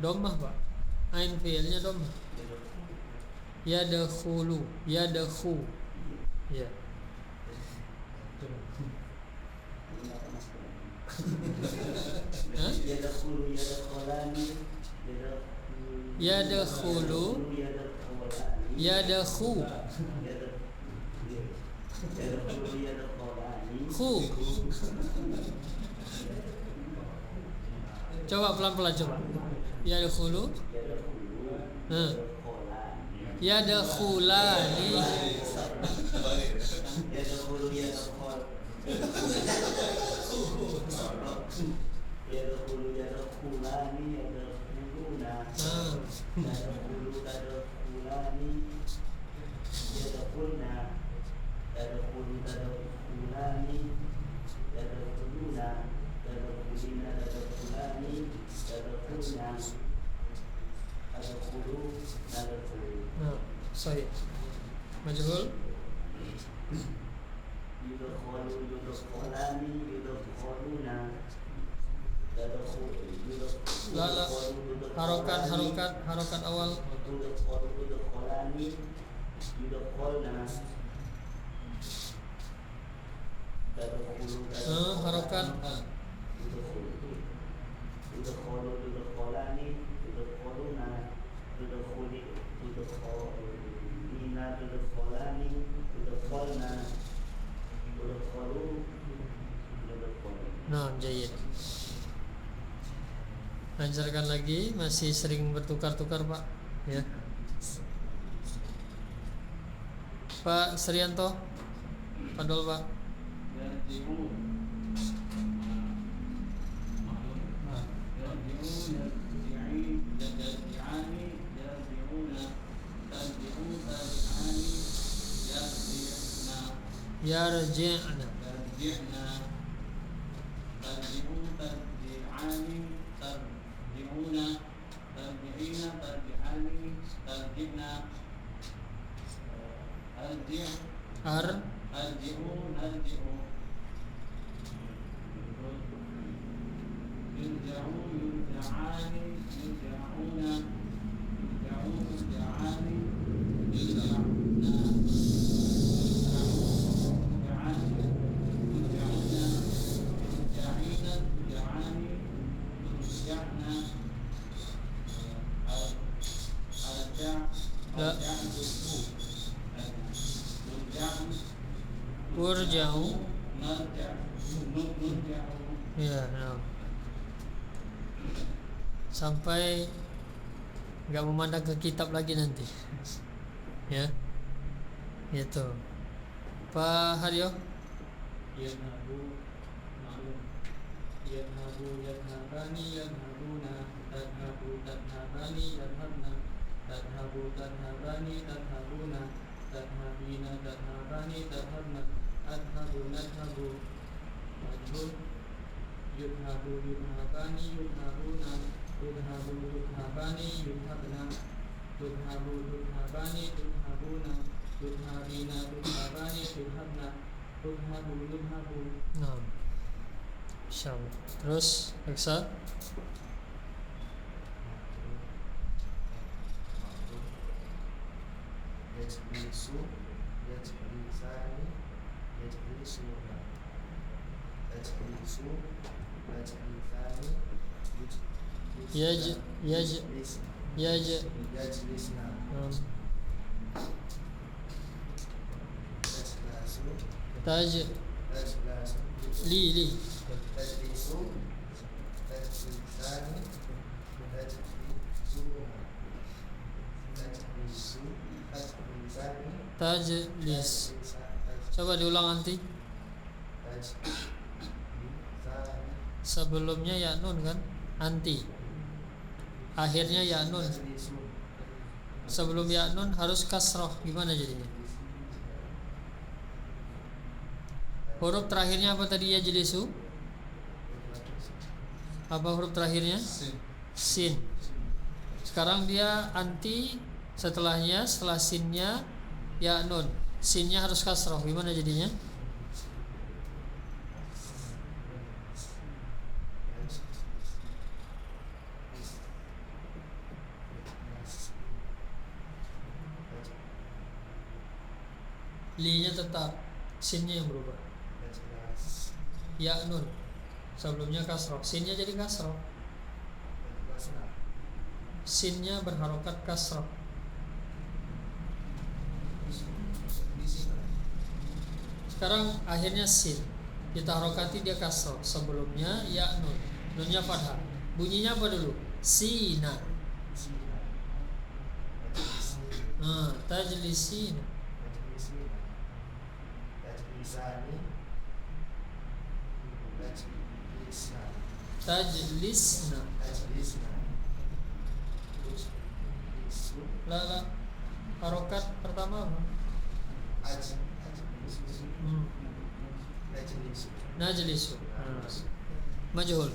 Domah Pak. Ain fi'ilnya dom. Yadkhulu, yadkhu. Ya. Hah? Yadkhulu, yadkhu. Khu. Coba pelan-pelan coba. Yadkhulu. Yadkhulani. Sahih. Majhul. La harokat awal. Harokat Nah, jayid. Lancarkan lagi, masih sering bertukar-tukar, Pak. Ya. Pak Srianto. Padol, Pak. Yarji'na. Urja'u. Ya, no. Sampai nggak memandang ke kitab lagi nanti. Ya. Itu. Pak Haryo. Yadhabu ma'lum. Yadhabu yadhabani yadhabuna. Tadhabu tadhabani yadhabna. Tadhabu tadhabani tadhabuna. Tadhabina tadhabani tadhabna. Adhabu nadhabu. Majhul. Yudhabu yudhabani yudhabuna. Yudhabu yudhabani yudhabna. Yudhabu yudhabani yudhabuna. Yudhabina yudhabani yudhabna. Yudhabu yudhabu. Nah. Insyaallah. Terus Eksa. Yajlisu, yajlisani, yajlisuna. Yajlisu, yajlisani, yajlisna. Taj Yajlasu, li. yajlisu, yajlisani, yajlisuna. Yajlisu, yajlisani, Tajlis. Coba diulang nanti. Sebelumnya ya nun kan? Anti. Akhirnya ya nun. Sebelum ya nun harus kasroh. Gimana jadinya? Huruf terakhirnya apa tadi ya jelisu? Apa huruf terakhirnya? Sin. Sekarang dia anti. Setelah sinnya ya nun. Sinnya harus kasroh. Gimana jadinya? Li-nya tetap, sin-nya yang berubah. Tidak jelas. Ya nun. Sebelumnya kasroh, sin-nya jadi kasroh. Tidak jelas nah. Sin-nya berharokat kasroh. Di sini. Sekarang akhirnya sin. Kita harokati dia kasroh. Sebelumnya ya nun. Nunnya fathah. Bunyinya apa dulu? Sina. Tajlisina. Tajlisna. La. Harokat pertama apa? Najlisu. Majhul.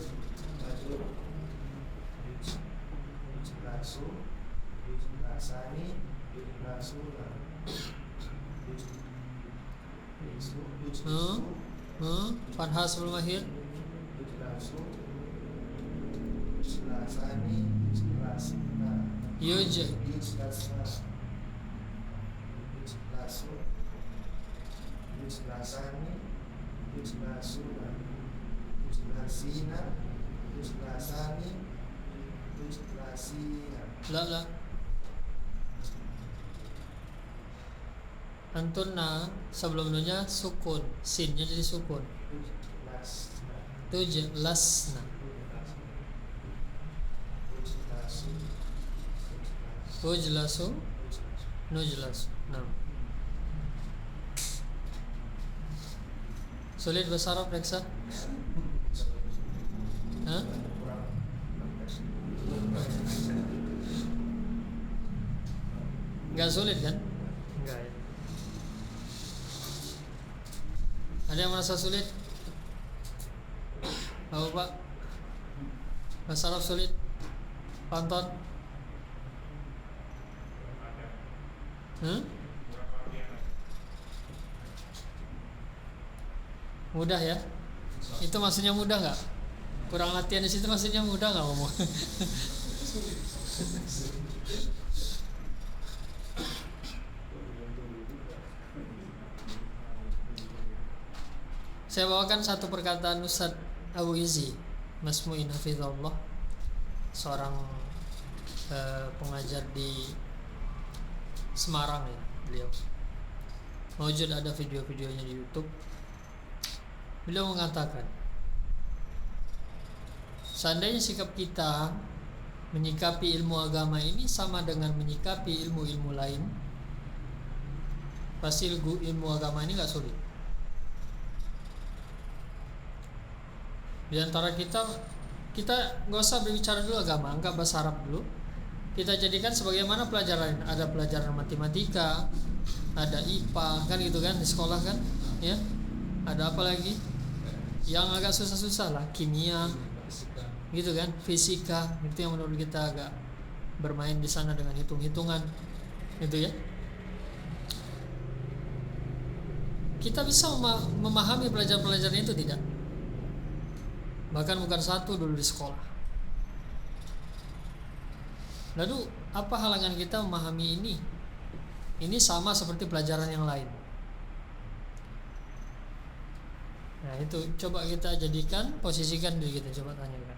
Fathah sebelum akhir. Yuj. La. Antunna sebelum nunnya sukun, sinnya jadi sukun. Tujlasna. Tujlasu. Nujlasu. Nah. Sulit bahasa Arab, Reksa? Hah? Enggak sulit kan? Enggak ya. Ada yang merasa sulit? Apa Pak? Bahasa Arab sulit? Panton? Mudah ya? Itu maksudnya mudah nggak? Kurang latihan di situ maksudnya mudah nggak ngomong? Saya bawakan satu perkataan Ustaz Abu Izzi Masmu'in Hafizahullah, seorang pengajar di Semarang ya beliau. Mawjud ada video-videonya di YouTube. Beliau mengatakan, seandainya sikap kita menyikapi ilmu agama ini sama dengan menyikapi ilmu-ilmu lain, pasti ilmu agama ini gak sulit. Di antara kita gak usah berbicara dulu agama, anggap bahasa Arab dulu. Kita jadikan sebagaimana pelajaran, ada pelajaran matematika, ada IPA kan gitu kan di sekolah kan, ya. Ada apa lagi? Yang agak susah-susah lah, kimia, gitu kan, fisika, itu yang menurut kita agak bermain di sana dengan hitung-hitungan, gitu ya. Kita bisa memahami pelajaran-pelajaran itu tidak? Bahkan bukan satu dulu di sekolah. Lalu apa halangan kita memahami ini? Ini sama seperti pelajaran yang lain. Nah itu coba kita jadikan, posisikan diri kita, coba tanyakan.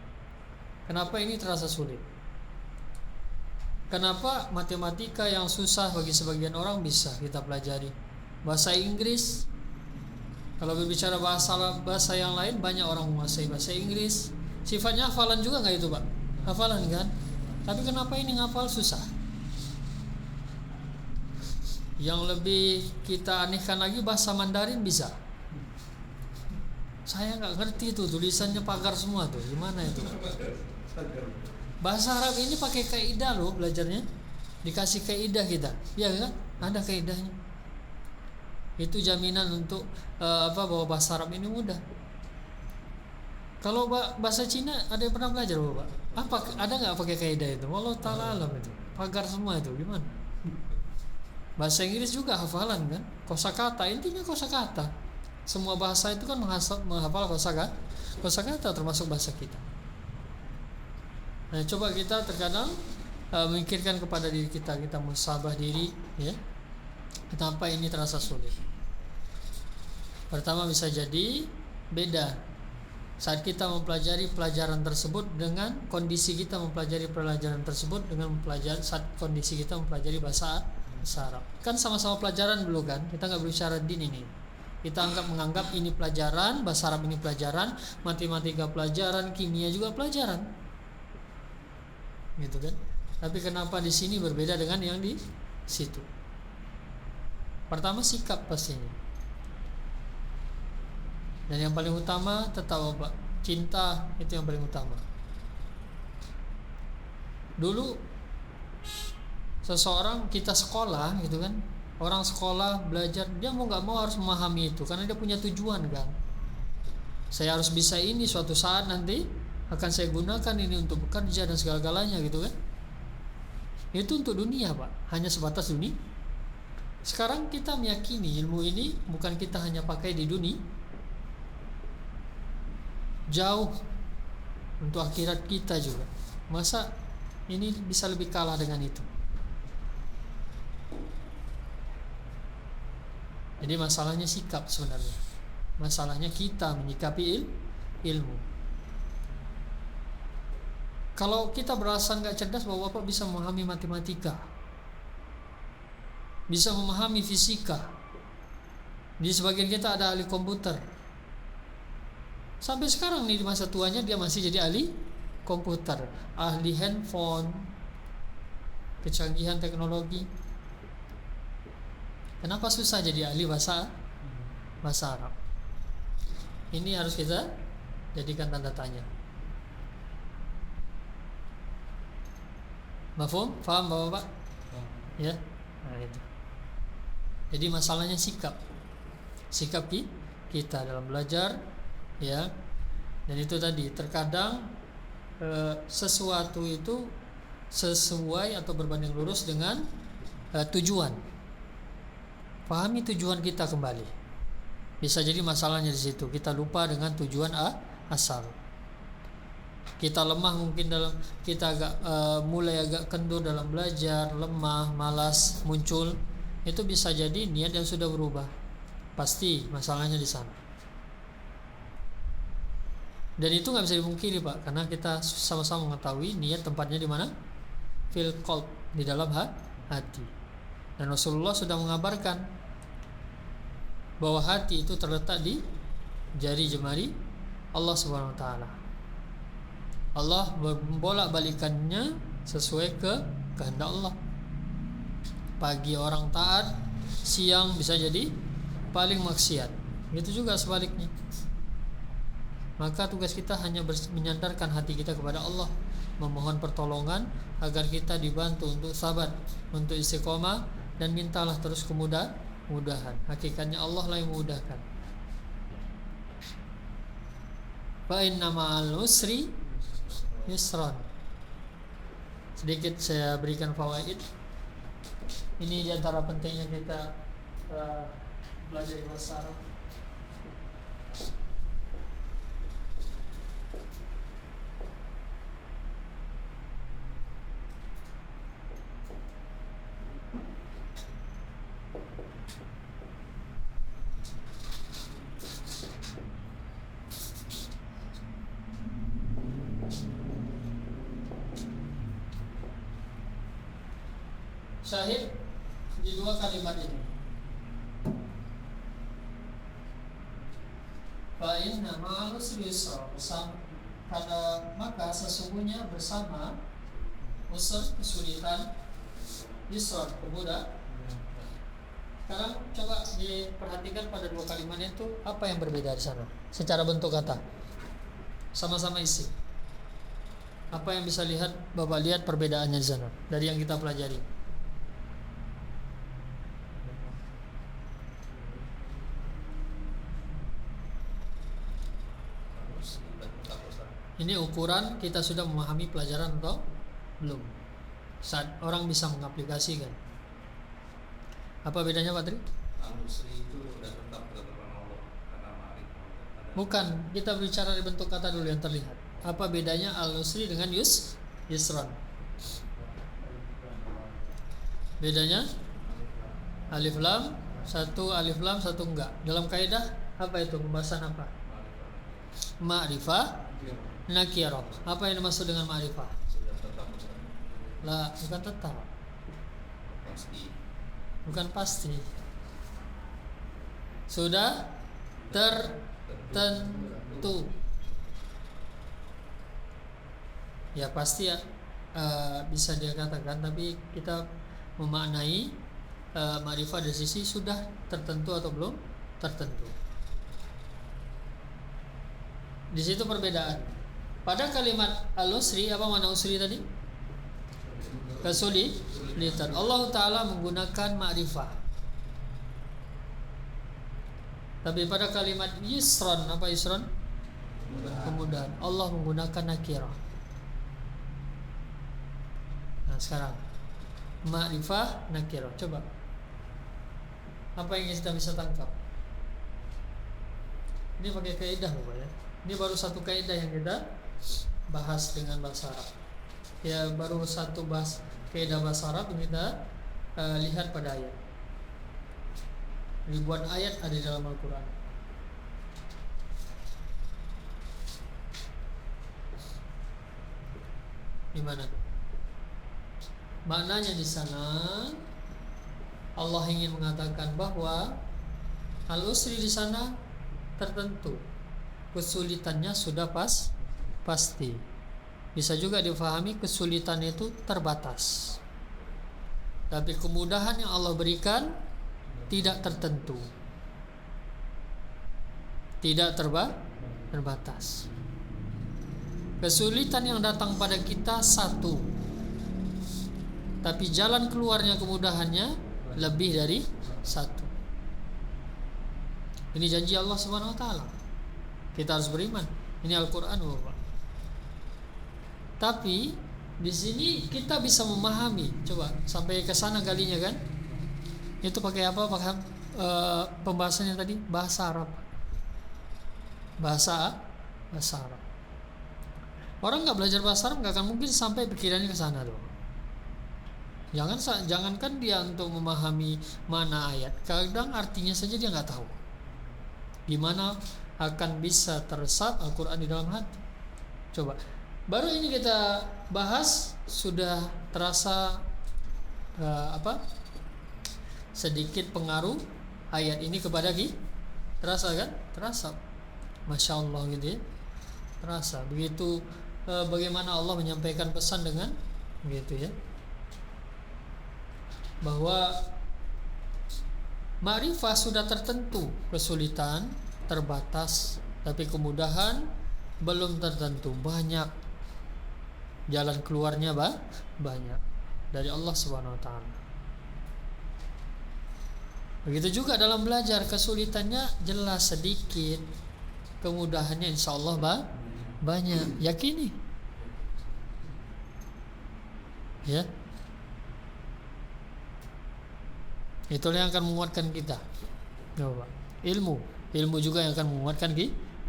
Kenapa ini terasa sulit? Kenapa matematika yang susah bagi sebagian orang bisa kita pelajari? Bahasa Inggris, kalau berbicara bahasa yang lain, banyak orang menguasai bahasa Inggris. Sifatnya hafalan juga nggak itu Pak? Hafalan kan? Tapi kenapa ini ngafal susah? Yang lebih kita anehkan lagi, bahasa Mandarin bisa. Saya nggak ngerti itu tulisannya pagar semua tuh, gimana itu? Bahasa Arab ini pakai kaidah loh belajarnya, dikasih kaidah kita, ya kan? Ada kaidahnya. Itu jaminan untuk bahwa bahasa Arab ini mudah. Kalau bahasa Cina ada yang pernah belajar Bapak? Apa ada nggak pakai kaidah itu? Wallahu ta'ala alam itu, pagar semua itu gimana? Bahasa Inggris juga hafalan kan? Kosakata, intinya kosakata. Semua bahasa itu kan menghafal kosakata termasuk bahasa kita. Nah, coba kita terkadang memikirkan kepada diri kita, kita musabah diri, ya. Kenapa ini terasa sulit? Pertama bisa jadi beda saat kita mempelajari pelajaran tersebut dengan kondisi kita mempelajari pelajaran tersebut dengan saat kondisi kita mempelajari bahasa Arab. Kan sama-sama pelajaran dulu kan, kita nggak berbicara din ini. Kita menganggap ini pelajaran, bahasa Arab ini pelajaran, matematika pelajaran, kimia juga pelajaran, gitu kan? Tapi kenapa di sini berbeda dengan yang di situ? Pertama sikap pastinya. Dan yang paling utama tetap apa? Cinta itu yang paling utama. Dulu seseorang kita sekolah gitu kan, orang sekolah belajar dia mau nggak mau harus memahami itu karena dia punya tujuan kan. Saya harus bisa ini suatu saat nanti akan saya gunakan ini untuk bekerja dan segala-galanya gitu kan. Itu untuk dunia Pak, hanya sebatas dunia. Sekarang kita meyakini ilmu ini bukan kita hanya pakai di dunia, jauh untuk akhirat kita juga. Masa ini bisa lebih kalah dengan itu? Jadi masalahnya sikap sebenarnya. Masalahnya kita menyikapi ilmu. Kalau kita beralasan gak cerdas bahwa Bapak bisa memahami matematika, bisa memahami fisika, di sebagian kita ada ahli komputer, sampai sekarang nih di masa tuanya dia masih jadi ahli komputer, ahli handphone, kecanggihan teknologi. Kenapa susah jadi ahli bahasa Arab? Ini harus kita jadikan tanda tanya. Mafhum? Faham Bapak? Ya. Nah, itu. Jadi masalahnya sikap kita dalam belajar, ya. Dan itu tadi terkadang sesuatu itu sesuai atau berbanding lurus dengan tujuan. Pahami tujuan kita kembali. Bisa jadi masalahnya di situ. Kita lupa dengan tujuan asal. Kita lemah mungkin dalam kita mulai agak kendur dalam belajar, lemah, malas muncul. Itu bisa jadi niat yang sudah berubah. Pasti masalahnya di sana. Dan itu nggak bisa dipungkiri Pak, karena kita sama-sama mengetahui niat tempatnya di mana? Fil qalb, di dalam hati. Dan Rasulullah sudah mengabarkan bahwa hati itu terletak di jari jemari Allah Subhanahu wa taala. Allah membolak-balikannya sesuai kehendak Allah. Pagi orang taat, siang bisa jadi paling maksiat. Itu juga sebaliknya. Maka tugas kita hanya menyandarkan hati kita kepada Allah, memohon pertolongan agar kita dibantu untuk sabar, untuk istiqomah, dan mintalah terus kemudahan. Hakikatnya Allah lah yang memudahkan. Fa inna ma'al usri yusran. Sedikit saya berikan fawaid. Ini diantara pentingnya kita belajar bahasa Arab. Syahid di dua kalimat ini. Fa inna ma'al usri yusra, karena maka sesungguhnya bersama usr kesulitan, yusra kemudahan. Sekarang coba diperhatikan pada dua kalimat itu apa yang berbeda di sana secara bentuk kata. Sama-sama isi. Apa yang bisa Bapak lihat perbedaannya di sana dari yang kita pelajari? Ini ukuran kita sudah memahami pelajaran atau belum. Saat orang bisa mengaplikasikan. Apa bedanya Pak Tri? Al-Musri itu sudah tetap ketetapan Allah karena ma'rifah. Bukan, kita bicara di bentuk kata dulu yang terlihat. Apa bedanya al-usri dengan yusran? Bedanya alif lam, satu alif lam, satu enggak. Dalam kaidah Apa itu pembahasan apa? Ma'rifah. Ma'rifah nakirah. Apa yang dimaksud dengan ma'rifah? Sudah tetap Lah, bukan tetap, pasti. bukan pasti. Sudah tertentu. Ya pasti ya, bisa dikatakan, tapi kita memaknai ma'rifah dari sisi sudah tertentu atau belum tertentu. Di situ perbedaan. Pada kalimat al-usri, apa makna usri tadi? Kesulitan. Allah Ta'ala menggunakan ma'rifah. Tapi pada kalimat yusron, apa yusron? Kemudahan. Allah menggunakan nakirah. Nah sekarang ma'rifah nakirah. Coba, apa yang kita bisa tangkap? Ini pakai kaidah Bapak ya. Ini baru satu kaidah yang kita bahas dengan bahasa Arab. Ya baru satu bahas kaidah bahasa Arab yang kita lihat pada ayat. Ribuan ayat ada di dalam Al-Quran. Gimana? Maknanya di sana Allah ingin mengatakan bahwa al-usri di sana tertentu, kesulitannya sudah pasti. Bisa juga difahami kesulitan itu terbatas, tapi kemudahan yang Allah berikan tidak tertentu, tidak terbatas. Kesulitan yang datang pada kita satu, tapi jalan keluarnya kemudahannya lebih dari satu. Ini janji Allah Subhanahu wa taala. Kita harus beriman. Ini Al-Qur'an, Bapak. Tapi di sini kita bisa memahami. Coba sampai ke sana kalinya kan? Itu pakai apa? Pakai pembahasannya tadi bahasa Arab. Bahasa Arab. Orang nggak belajar bahasa Arab nggak akan mungkin sampai pikirannya ke sana loh. Jangankan dia untuk memahami mana ayat, kadang artinya saja dia nggak tahu. Gimana akan bisa teresap Al-Quran di dalam hati? Coba, baru ini kita bahas sudah terasa sedikit pengaruh ayat ini kepada kita. Terasa kan? Terasa. Masya Allah gitu ya. Terasa. Begitu bagaimana Allah menyampaikan pesan dengan gitu ya, bahwa ma'rifah sudah tertentu, kesulitan terbatas, tapi kemudahan belum tertentu, banyak jalan keluarnya banyak dari Allah Subhanahu wa taala. Begitu juga dalam belajar, kesulitannya jelas sedikit, kemudahannya insyaallah banyak. Yakini ya, itulah yang akan menguatkan kita. Ilmu juga yang akan menguatkan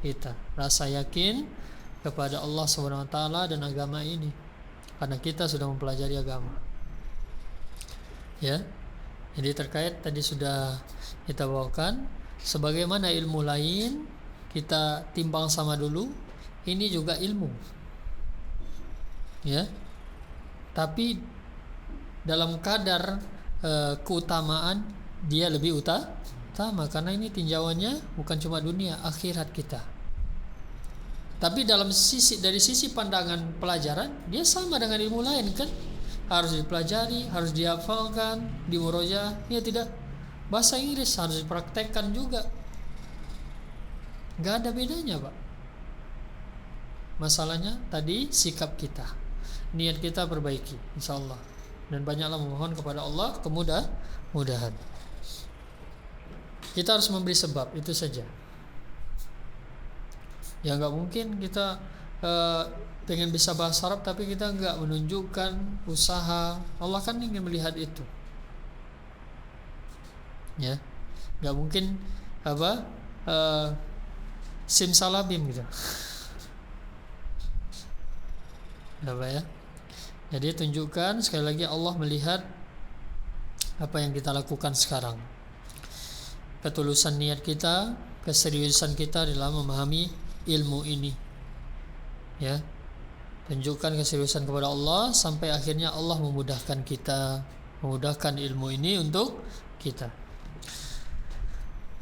kita. Rasa yakin kepada Allah Subhanahu wa taala dan agama ini, karena kita sudah mempelajari agama. Ya. Jadi terkait tadi sudah kita bawakan, sebagaimana ilmu lain kita timbang sama dulu, ini juga ilmu. Ya. Tapi dalam kadar keutamaan dia lebih utama, karena ini tinjauannya bukan cuma dunia, akhirat kita. Tapi dari sisi pandangan pelajaran dia sama dengan ilmu lain kan, harus dipelajari, harus dihafalkan, dimurojaah, ya tidak. Bahasa Inggris harus dipraktekkan juga, nggak ada bedanya Pak. Masalahnya tadi sikap kita, niat kita perbaiki insyaallah, dan banyaklah memohon kepada Allah kemudahan. Kita harus memberi sebab, itu saja. Ya nggak mungkin kita pengen bisa bahasa Arab tapi kita nggak menunjukkan usaha. Allah kan ingin melihat itu. Ya, nggak mungkin simsalabim gitu. Apa ya? Jadi tunjukkan sekali lagi, Allah melihat apa yang kita lakukan sekarang. Ketulusan niat kita, keseriusan kita dalam memahami ilmu ini. Ya. Tunjukkan keseriusan kepada Allah sampai akhirnya Allah memudahkan kita, memudahkan ilmu ini untuk kita.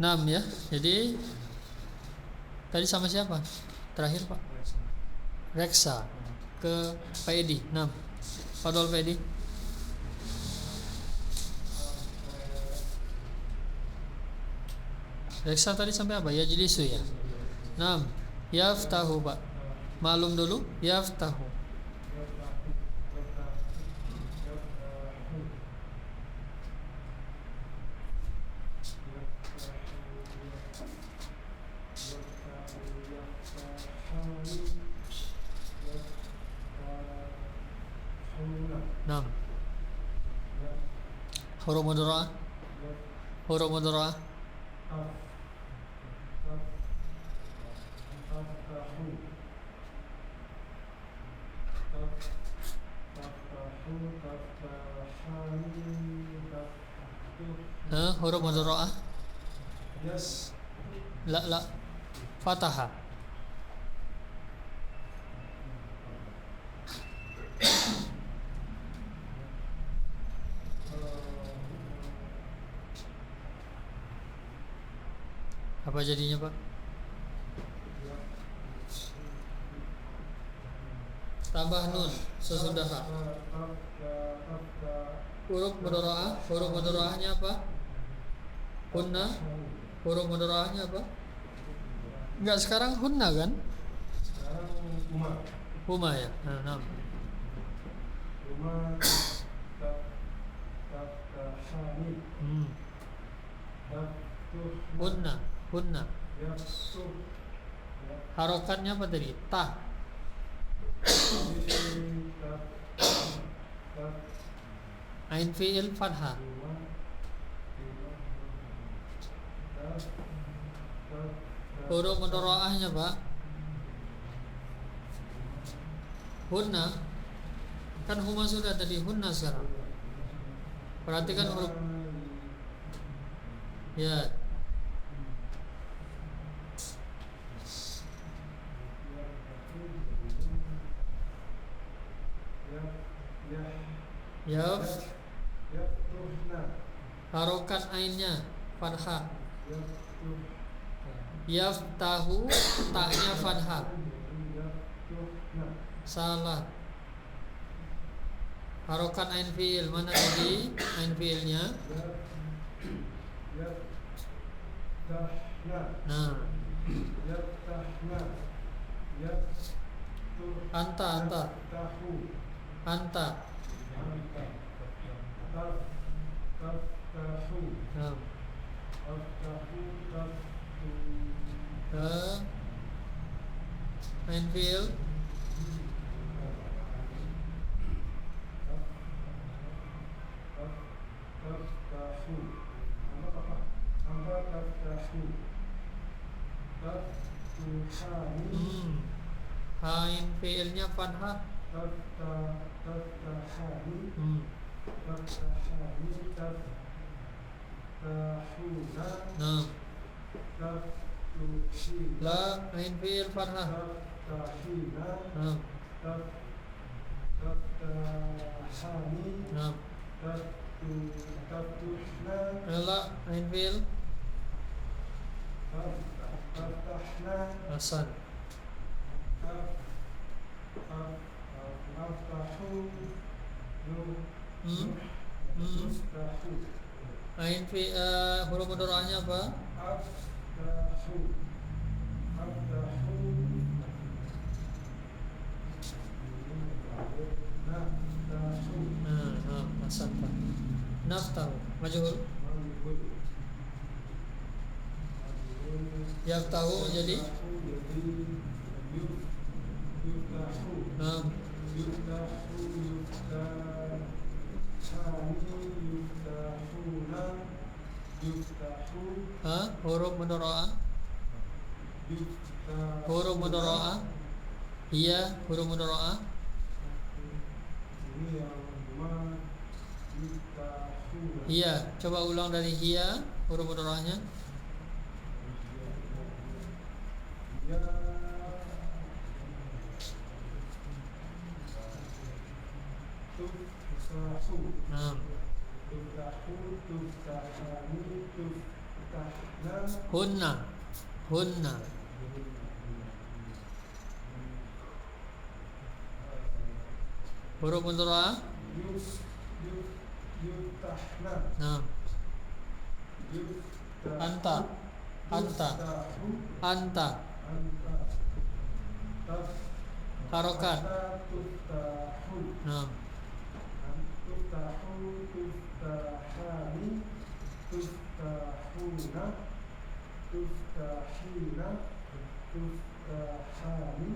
6 ya. Jadi tadi sama siapa? Terakhir Pak Reksa ke Pak Edi. 6. Fadol Pak Edi. Reksa tadi sampai apa? Yajlisu ya. 6. Yaftahu Pak. Maklum dulu. Yaftahu. Huruf mudhara'ah. Huruf mudhara'ah. Huruf mudhara'ah. Yes. La. Fataha. Apa jadinya Pak? Tambah nun sesudah ha. Huruf mudhara'ah. Huruf mudhara'ahnya apa? Hunna. Huruf mudhara'ahnya apa? Enggak, sekarang hunna kan? Sekarang Huma ya. Nah. Huma taftahani. Hunna. Yafsuh. Harokatnya apa tadi? Ta. Ain fi'il fathah. Huruf mudhara'ahnya Pak. Hunna. Kan huma sudah tadi, hunna sekarang. Perhatikan huruf. Ya. Harokat ainnya fathah. Yaftahu, taknya fathah. Salah. Harokat ain fi'il, mana tadi ain fi'ilnya? Nah. Anta. Ain fi'il. Ain fi'ilnya fathah. Nah. La ain fi'il fathah. Nah. Nah. La ain fi'il. Hasan. Ain fi huruf mudhara'ahnya apa? Hasan Pak. Naftahu majhul. Yaftahu jadi huruf mudhara'ah. Huruf mudhara'ah. Iya, huruf mudhara'ah. Iya, coba ulang dari hiya huruf mudhara'ahnya. tuftahu, Nah, tuftahu, tuftahani, tuftahna, hunna. Hunna. Huruf mudhari'ah. yutahna, Nah, yuftahu, anta. Anta. tuftahu, Anta. anta, Harokat. tuftahu, Nah, tuftahu, tuftahani, tuftahuna, tuftahina, tuftahani,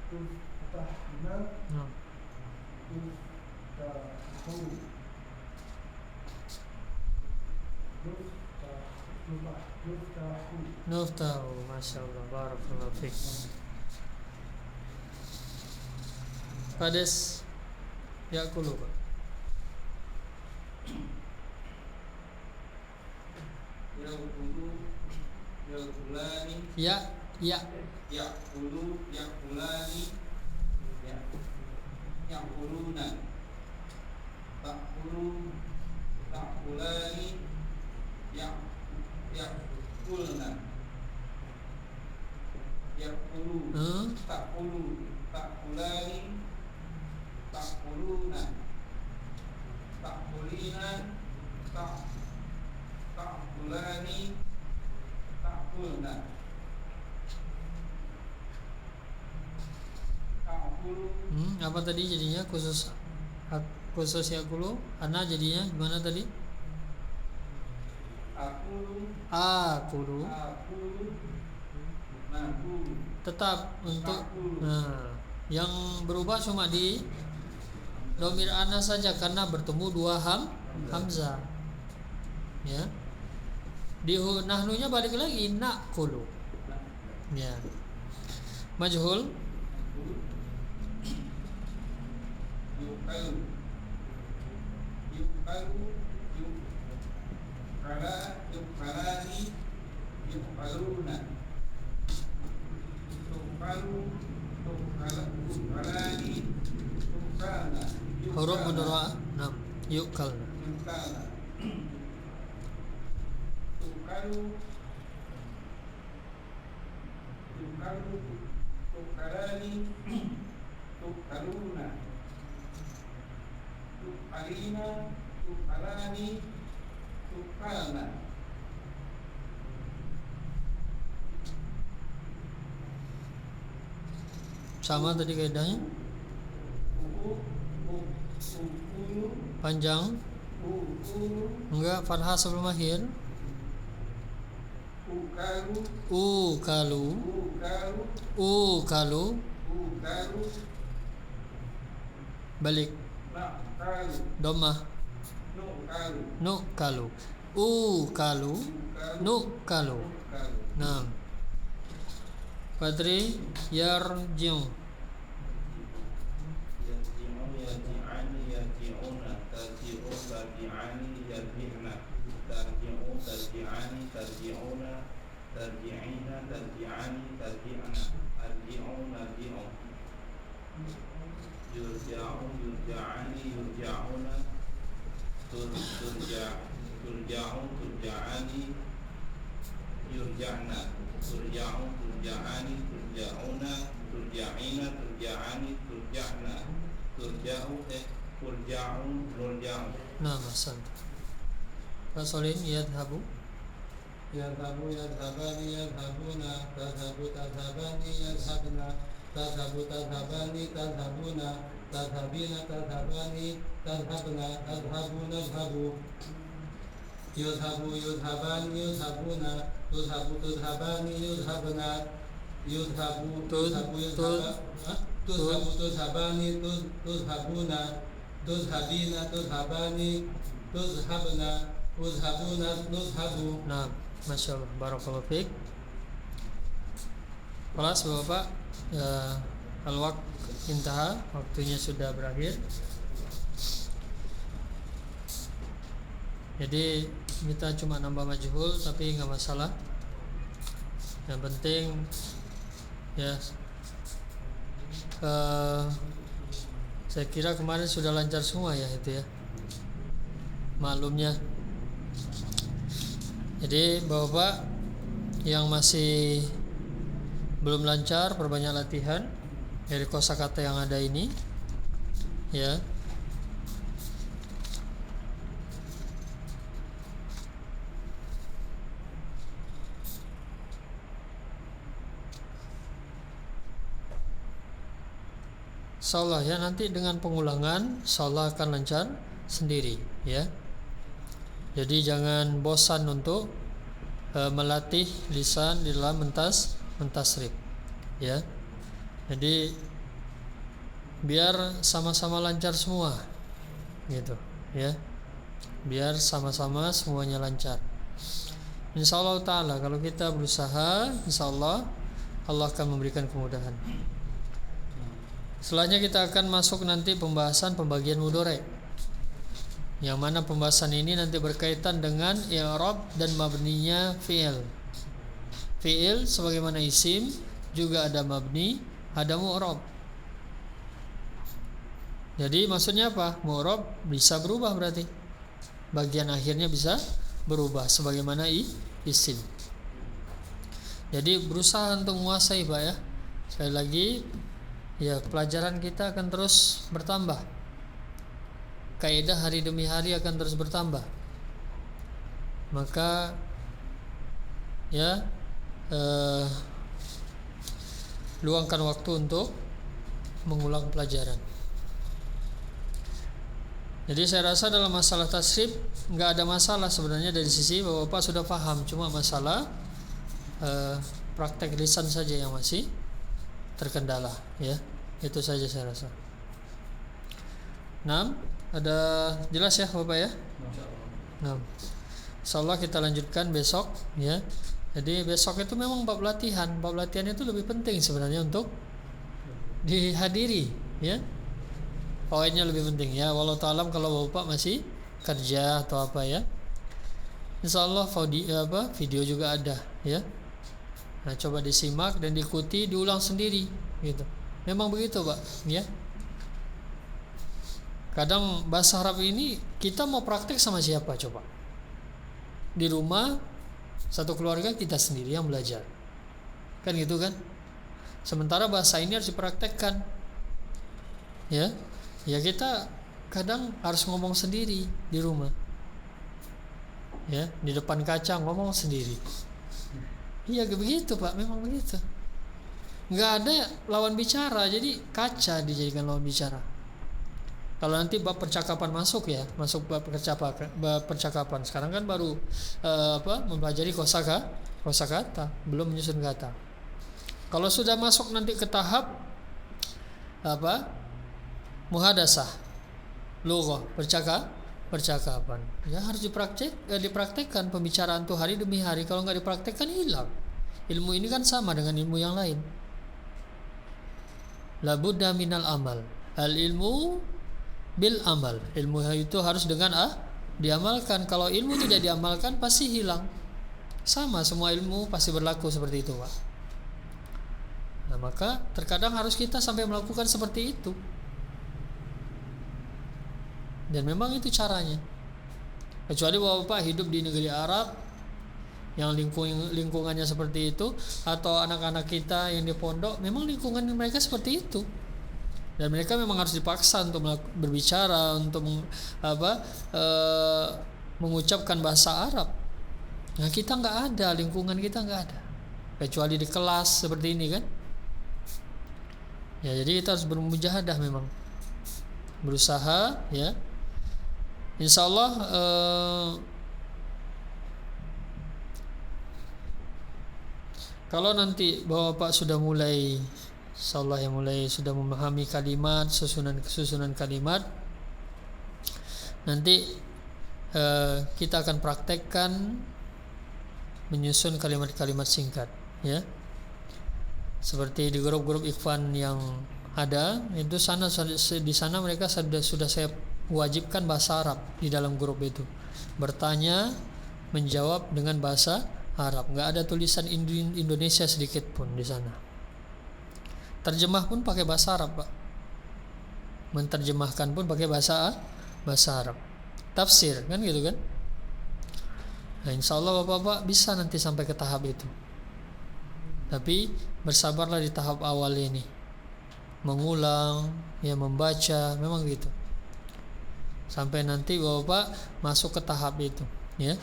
tuftahna, nah. tuftahu, tuftahu, Nuftahu. Masya Allah. Barakallahu fiik. Pades. Yakulu, Pak. Yakulani, Ya. yakulani, yakuluna, takulani, yakulna, yakulu, takulani, takuluna, takulina, takulani, takulna, takulu, Apa tadi jadinya khusus yakulu? Ana jadinya gimana tadi? akulu, Akulu. nakulu, Tetap untuk Akulu. yang berubah cuma di domir ana saja karena bertemu dua hamzah. Ya. Di nahnunya balik lagi nakulu. Ya. Majhul. yukalu, yukalani, yukaluna, tukalani, tukalna, Huruf mudhari'ah. Nah, yukalna. yukalna, tukalu, tukalani, tukaluna, tukalina, tukalani, tukalna. Sama tadi kaidahnya. Ukulu, Panjang. Enggak fathah sebelum akhir. ukalu, Ukalu. ukalu, Ukalu. ukalu, Balik. nakalu, Domah. nukalu, Nukalu. Ukalu. Nukalu. ukalu. Nah. Padri yarji'u. Yarji'u, yarji'ani, yarji'una, tarji'u, tarji'ani, yarji'na, tarji'u, tarji'ani, tarji'una, tarji'ina, tarji'ani, tarji'na, arji'u, narji'u, yurja'u, yurja'ani, yurja'una, turja'u, turja'ani, yurja'na, turja'u, turja'ani, turja'una, turja'ina, turja'ani, turja'na, turja'u, turja'u, nurja'u. Nah, masan. Pak Solin yadhabu. Yadhabu, yadhabani, yadhabuna, tadhabu, tadhabani, yadhabna, tadhabu, tadhabani, tadhabuna, tadhabina, tadhabani, tadhabna, tadhabu, nadhabu. Yudhabu, yudhabani, yudhabuna, tudhabu, tudhabani, yudhabna, yudhabu, tudhabu, tudhabu, tudhabani, tudhabuna, tudhabina, tudhabani, tudhabna, tudhabuna, tudhabu. Nah, Masya Allah. Barakallahu fiik. Kelas Bapak, al-waqt intaha, waktunya sudah berakhir. Jadi kita cuma nambah majhul tapi nggak masalah. Yang penting ya Saya kira kemarin sudah lancar semua ya itu ya. Maklumnya. Jadi Bapak yang masih belum lancar, perbanyak latihan dari kosakata yang ada ini ya. Insyaallah ya, nanti dengan pengulangan insyaallah akan lancar sendiri ya. Jadi jangan bosan untuk melatih lisan di dalam mentasrif ya. Jadi biar sama-sama lancar semua gitu ya. Biar sama-sama semuanya lancar. Insyaallah taala kalau kita berusaha, insyaallah Allah akan memberikan kemudahan. Selanjutnya kita akan masuk nanti pembahasan pembagian mudhari'. Yang mana pembahasan ini nanti berkaitan dengan i'rab dan mabninya fi'il. Fi'il sebagaimana isim juga ada mabni, ada mu'rab. Jadi maksudnya apa? Mu'rab bisa berubah berarti. Bagian akhirnya bisa berubah sebagaimana isim. Jadi berusaha untuk menguasai Pak ya. Sekali lagi ya, pelajaran kita akan terus bertambah. Kaidah hari demi hari akan terus bertambah. Maka ya luangkan waktu untuk mengulang pelajaran. Jadi saya rasa dalam masalah tasrif nggak ada masalah sebenarnya dari sisi Bapak sudah paham. Cuma masalah praktek lisan saja yang masih terkendala ya. Itu saja saya rasa. 6. Ada jelas ya Bapak ya? 6. Insyaallah kita lanjutkan besok ya. Jadi besok itu memang bab latihan. Bab latihan itu lebih penting sebenarnya untuk dihadiri ya. Poinnya lebih penting ya. Wallahu ta'alam kalau Bapak masih kerja atau apa ya. Insyaallah video juga ada ya. Nah, coba disimak dan diikuti, diulang sendiri gitu. Memang begitu, Pak, ya. Kadang bahasa Arab ini kita mau praktek sama siapa coba? Di rumah satu keluarga kita sendiri yang belajar. Kan gitu kan? Sementara bahasa ini harus dipraktekkan. Ya. Ya kita kadang harus ngomong sendiri di rumah. Ya, di depan kaca ngomong sendiri. Iya begitu Pak, memang begitu. Nggak ada lawan bicara, jadi kaca dijadikan lawan bicara. Kalau nanti bab percakapan masuk ya, masuk bab percakapan. Sekarang kan baru mempelajari kosakata, belum menyusun kata. Kalau sudah masuk nanti ke tahap muhadasah, lughah, percakapan. Ya harus dipraktekkan pembicaraan tuh hari demi hari. Kalau nggak dipraktekkan hilang. Ilmu ini kan sama dengan ilmu yang lain. La budda minal amal. Al ilmu bil amal. Ilmu itu harus dengan diamalkan. Kalau ilmu tidak diamalkan pasti hilang. Sama semua ilmu pasti berlaku seperti itu, Pak. Nah, maka terkadang harus kita sampai melakukan seperti itu. Dan memang itu caranya. Kecuali Bapak hidup di negeri Arab yang lingkungannya seperti itu, atau anak-anak kita yang di pondok memang lingkungan mereka seperti itu. Dan mereka memang harus dipaksa untuk berbicara, untuk mengucapkan bahasa Arab. Nah, kita nggak ada, lingkungan kita nggak ada. Kecuali di kelas seperti ini kan. Ya, jadi kita harus bermujahadah memang. Berusaha ya. Insyaallah kalau nanti Bapak sudah mulai insyaallah sudah memahami kalimat, susunan kalimat, nanti kita akan praktekkan menyusun kalimat-kalimat singkat ya. Seperti di grup-grup ikhwan yang ada, itu di sana mereka sudah saya wajibkan bahasa Arab di dalam grup itu. Bertanya, menjawab dengan bahasa Arab. Nggak ada tulisan Indonesia sedikit pun di sana. Terjemah pun pakai bahasa Arab, Pak. Menterjemahkan pun pakai bahasa Arab. Tafsir kan gitu kan. Nah, insya Allah bapak-bapak bisa nanti sampai ke tahap itu. Tapi bersabarlah di tahap awal ini. Mengulang, ya membaca, memang gitu. Sampai nanti bapak masuk ke tahap itu, ya.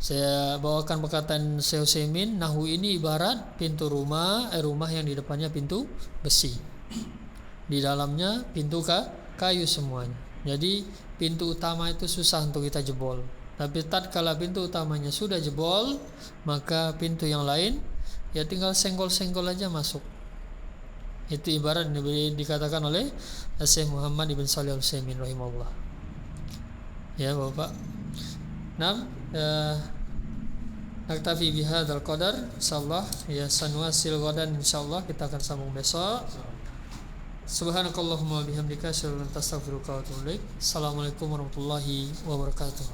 Saya bawakan perkataan Syekh Utsaimin, nahwu ini ibarat pintu rumah yang di depannya pintu besi. Di dalamnya pintu kayu semuanya. Jadi pintu utama itu susah untuk kita jebol. Tapi tatkala pintu utamanya sudah jebol, maka pintu yang lain ya tinggal senggol-senggol aja masuk. Itu ibarat dikatakan oleh Syekh Muhammad ibn Shalih Al-Utsaimin rahimahullah. Ya Bapak. Nah, naktafi bihadzal qadar insyaallah, ya sanwasil ghadan insyaallah, kita akan sambung besok. Subhanakallahumma bihamdika asyhadu an la ilaha illa anta astaghfiruka wa atubu ilaik. Assalamualaikum warahmatullahi wabarakatuh.